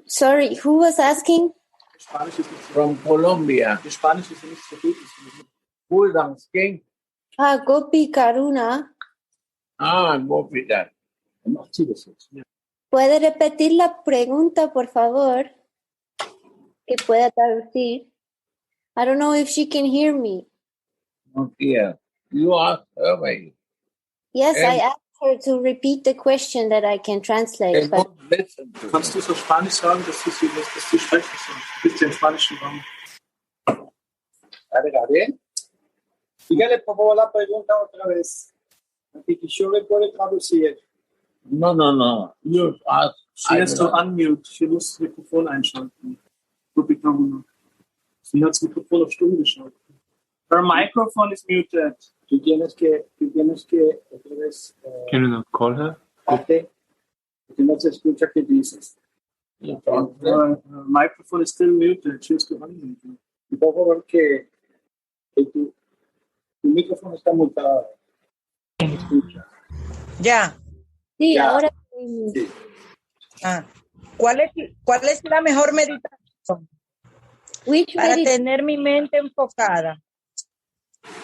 I: Sorry, who was asking?
C: From Colombia. Who is asking?
I: Gopi Karuna.
C: Gopika.
I: ¿Puede repetir la pregunta, por favor? Que pueda traducir. I don't know if she can hear me.
C: Not here. You asked her, maybe.
I: Yes, I asked her to repeat the question that I can translate. But...
E: Kannst du so Spanisch sagen, dass du sprechen sollst? Bist du im spanischen Raum?
J: Dígale por favor la pregunta otra vez. Así que yo le puedo traducir.
C: No. You ask.
E: She has to unmute. She muss das Mikrofon einschalten. Sie hat das Mikrofon auf Stumm geschaltet. Her microphone is muted.
J: Tú tienes que otra vez.
K: Can you not call her?
J: Que no se escucha qué dices. Microphone is still muted. Choose to unmute. Y por favor que tu micrófono está mutado.
H: Ya.
I: Sí,
J: Ya.
I: ahora
J: Sí.
H: ¿Cuál es la mejor meditación
I: Which
H: para
I: medit-
H: tener mi mente enfocada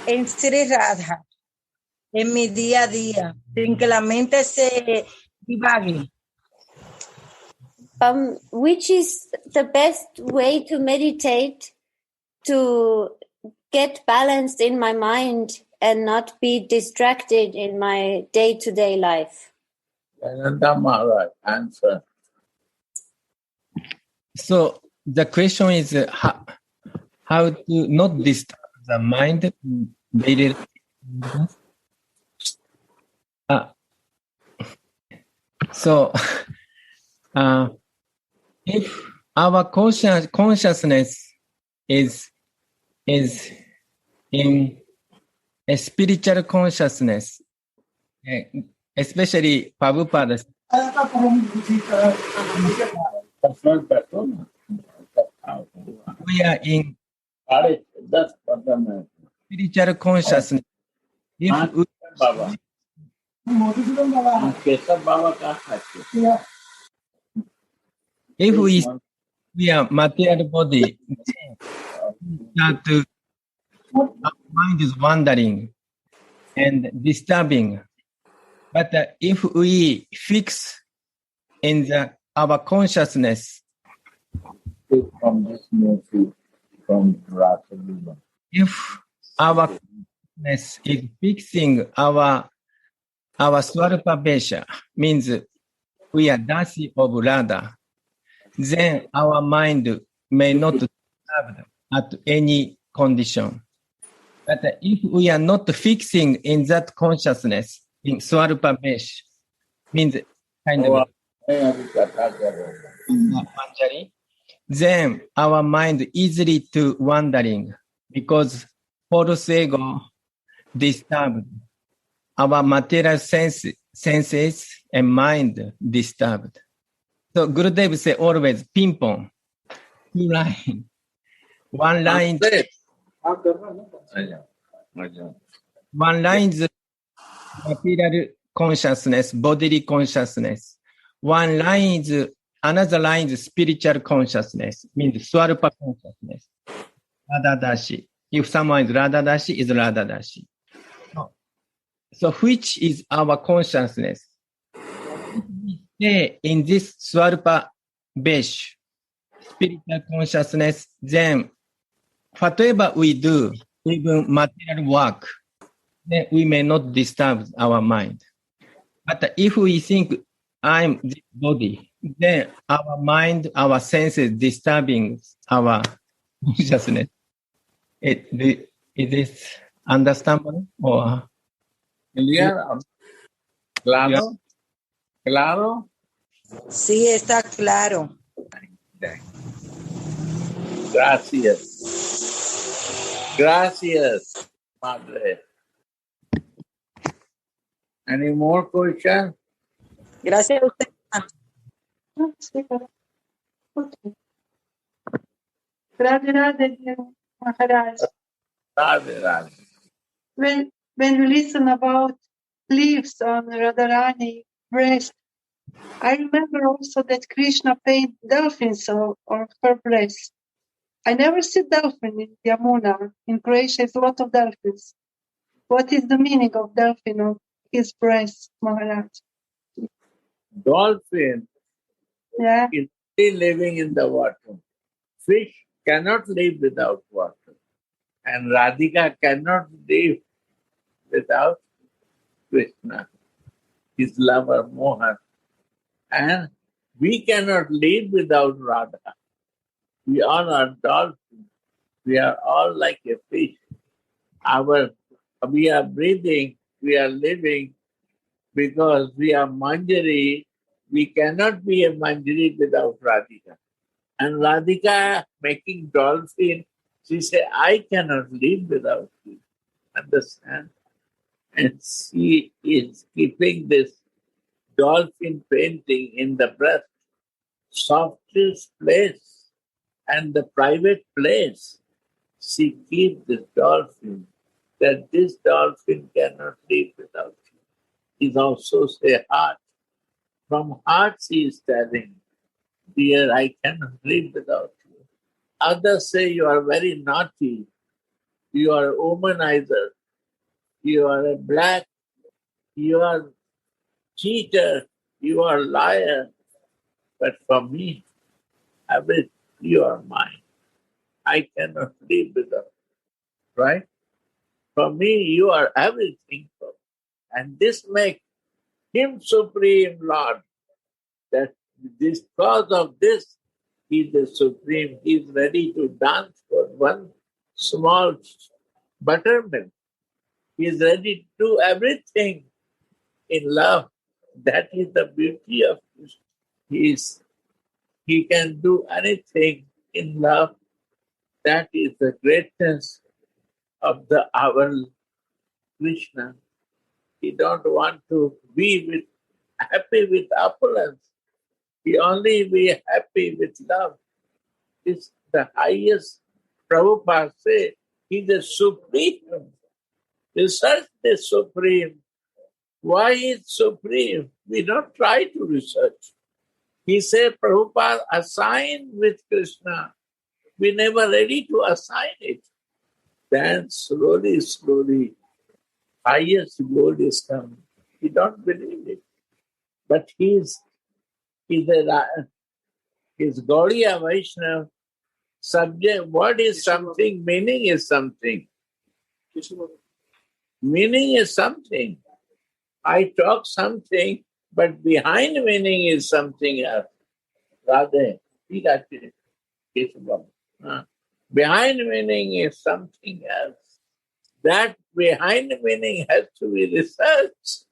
H: en Sri Radha, en mi día a día, sin que la mente se divague?
I: which is the best way to meditate to get balanced in my mind and not be distracted in my day-to-day life?
C: Ananda Maharaj, answer.
A: So the question is how to not disturb the mind daily. So if our consciousness is in a spiritual consciousness, especially Prabhupada, we are in spiritual consciousness. If we are material body, our mind is wandering and disturbing. But if we fix in our consciousness, if our consciousness is fixing our Swarupa Besha, means we are Dasi of Radha, then our mind may not disturb at any condition. But if we are not fixing in that consciousness, in Swarupa Besh, means kind of Manjari, then our mind easily to wandering because false ego disturbed, our material senses and mind disturbed. So Gurudev say always ping-pong, 2 lines. 1 line, one line is material consciousness, bodily consciousness. 1 line is, another line is spiritual consciousness, means Swarupa consciousness. Radha Dashi. If someone is Radha Dashi, is Radha Dashi. So which is our consciousness? If we stay in this Swarupa Besh, spiritual consciousness, then whatever we do, even material work, then we may not disturb our mind. But if we think I'm this body, then our mind, our senses disturbing our consciousness. Is this understandable? Or
C: Clear? Claro? Claro?
H: Sí, está claro.
C: Gracias. Gracias, Madre. Any more questions?
H: Gracias a usted.
K: Radha Maharaj.
C: Radha.
K: When we listen about leaves on Radharani breast, I remember also that Krishna painted dolphins on her breast. I never see dolphin in Yamuna. In Croatia, is a lot of dolphins. What is the meaning of dolphin on his breast, Maharaj?
C: Dolphin is still living in the water. Fish cannot live without water. And Radhika cannot live without Krishna, his lover Mohan. And we cannot live without Radha. We all are dolphins. We are all like a fish. We are breathing, we are living because we are Manjari. We cannot be a Manjari without Radhika. And Radhika making dolphin, she said, I cannot live without you. Understand? And she is keeping this dolphin painting in the breast, softest place and the private place. She keeps this dolphin, that this dolphin cannot live without you. Is also say heart. From heart she is telling, dear, I cannot live without you. Others say you are very naughty, you are a womanizer, you are a black, you are cheater, you are liar. But for me, you are mine. I cannot live without you, right? For me, you are everything. And this makes him Supreme Lord. That because of this, he is the Supreme. He is ready to dance for one small buttermilk. He is ready to do everything in love. That is the beauty of Krishna. He can do anything in love. That is the greatness of our Krishna. He don't want to be happy with opulence. He only be happy with love. It's the highest. Prabhupada say, he's the supreme. Research the supreme. Why is supreme? We don't try to research. He said, Prabhupada, assign with Krishna. We never ready to assign it. Then slowly, highest goal is coming. We don't believe it. But he's gaudiya Vaishnava. Subject, what is something? Meaning is something. Meaning is something. I talk something, but behind meaning is something else. Radha, he got it. Behind meaning is something else. That behind meaning has to be researched.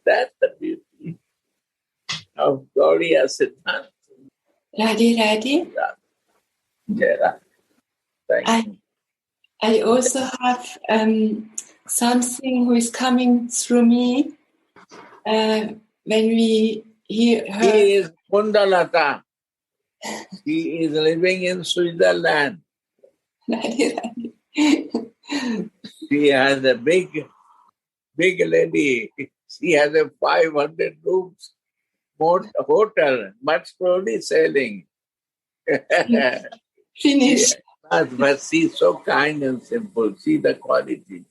C: That's the beauty of Gaudiya Siddhanta.
L: Radhe.
C: Jai Thank you.
L: I also have something who is coming through me when we hear her.
C: He is Kundalata. He is living in Switzerland. She has a big lady. She has a 500 rooms hotel, but slowly selling.
L: Finish.
C: But she's so kind and simple. See the quality.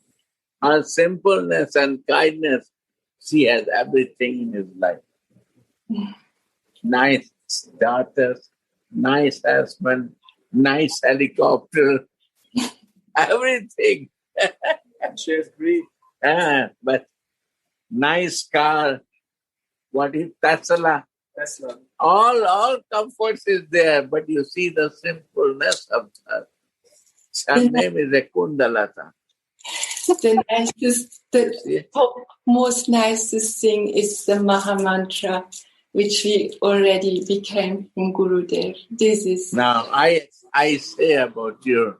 C: Her simpleness and kindness, she has everything in his life. Nice daughters, nice husband, nice helicopter, everything.
E: She has greed.
C: But nice car. What is Tesla? All comforts is there, but you see the simpleness of her. Her name is a Kundalata.
L: The most nicest thing is the Maha Mantra, which we already became from Gurudev. This is
C: now I say about your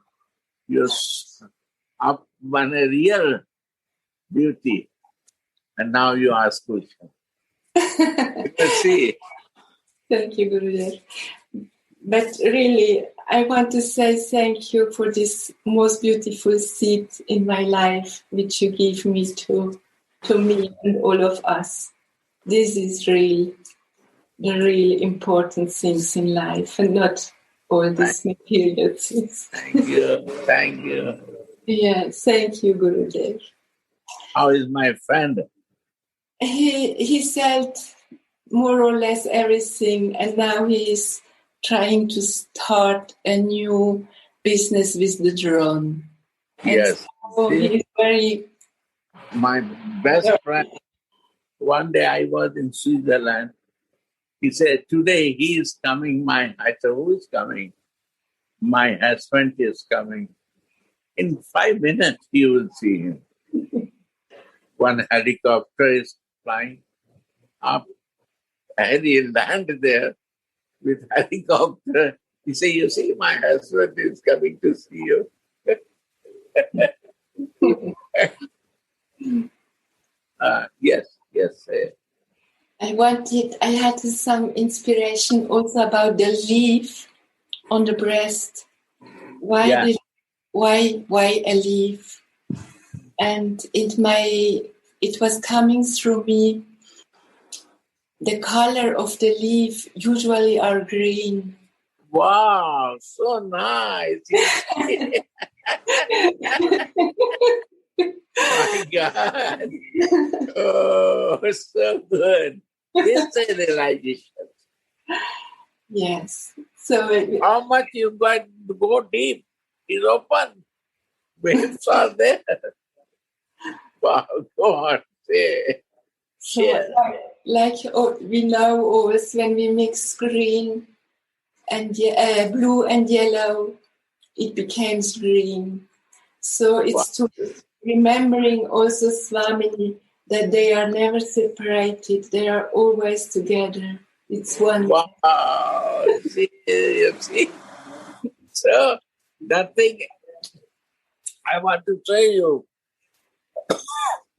C: up one a real beauty, and now you ask question. Let's see.
L: Thank you, Gurudev. But really, I want to say thank you for this most beautiful seed in my life, which you give me to me and all of us. This is really the really important things in life, and not all these material things.
C: Thank you.
L: Yeah, thank you, Gurudev.
C: How is my friend?
L: He said more or less everything, and now he is trying to start a new business with the drone.
C: Yes.
L: So he's very...
C: My best friend, one day I was in Switzerland. He said, today he is coming. I said, who is coming? My husband is coming. In 5 minutes, you will see him. One helicopter is flying up, and he landed there with helicopter. He said, you see, my husband is coming to see you.
L: I I had some inspiration also about the leaf on the breast. Why a leaf? And it was coming through me. The color of the leaf usually are green.
C: Wow, so nice. My God. Oh, so good. This is realization.
L: Yes. So
C: how much you got to go deep is open. Waves are there. Wow, go on.
L: So we know always when we mix green and blue and yellow, it becomes green. So it's to remembering also Swami that they are never separated. They are always together. It's one.
C: Wow. You see? So, nothing, I want to say you,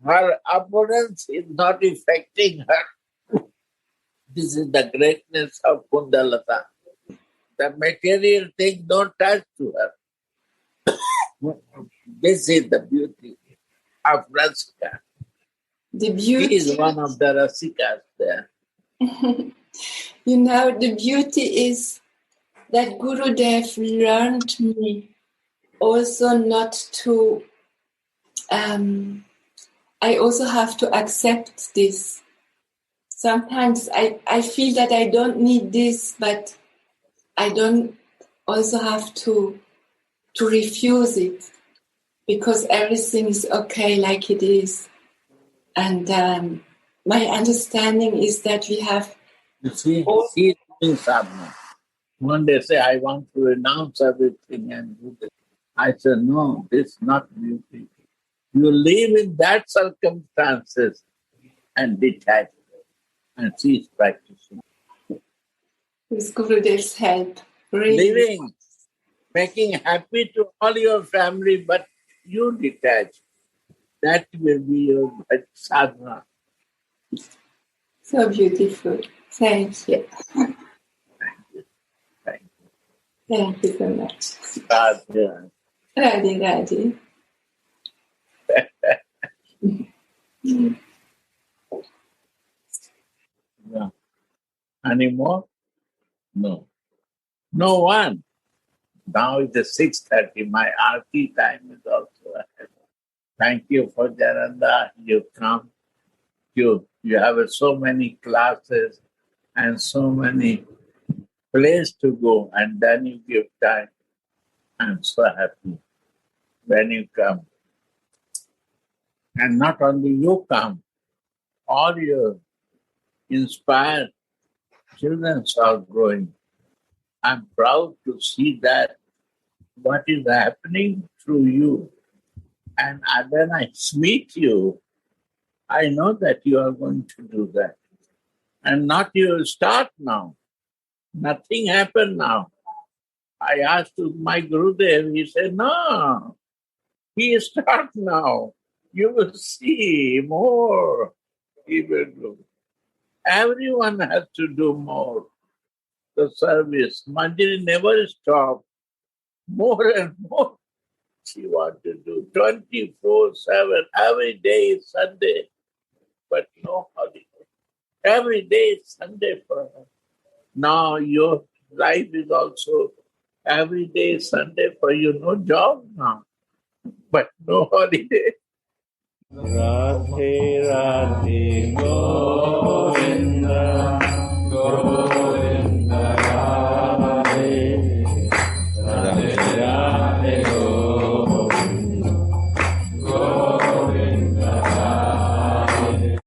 C: her abundance is not affecting her. This is the greatness of Kundalata. The material thing don't touch to her. This is the beauty of Rasika.
L: The beauty.
C: He is one of the Rasikas there.
L: You know, the beauty is that Gurudev learned me also not to, I also have to accept this. Sometimes I feel that I don't need this, but I don't also have to refuse it because everything is okay like it is. And my understanding is that we have...
C: You see, he is doing sadhana. One day say, I want to renounce everything and do this. I said, no, this is not beauty. You live in that circumstances and detach and cease practicing.
L: With Gurudev's help. Really.
C: Living, making happy to all your family, but you detach. That will be your sadhana.
L: So beautiful. Thank you.
C: Thank you. Thank you.
L: Thank you so much.
C: Radha.
L: Radha.
C: No. Any more? No. No one. Now it is 6:30. My Aarti time is also ahead. Thank you for Jananda. You come. You have so many classes and so many places to go, and then you give time. I'm so happy when you come. And not only you come, all your inspired children are growing. I'm proud to see that what is happening through you. And when I meet you, I know that you are going to do that. And not you start now. Nothing happened now. I asked my Gurudev, he said, no, he start now. You will see more. He will do. Everyone has to do more. The service. Manjari never stopped. More and more she wants to do. 24/7. Every day is Sunday. But no holiday. Every day is Sunday for her. Now your life is also every day is Sunday for you. No job now. But no holiday. Radhe Radhe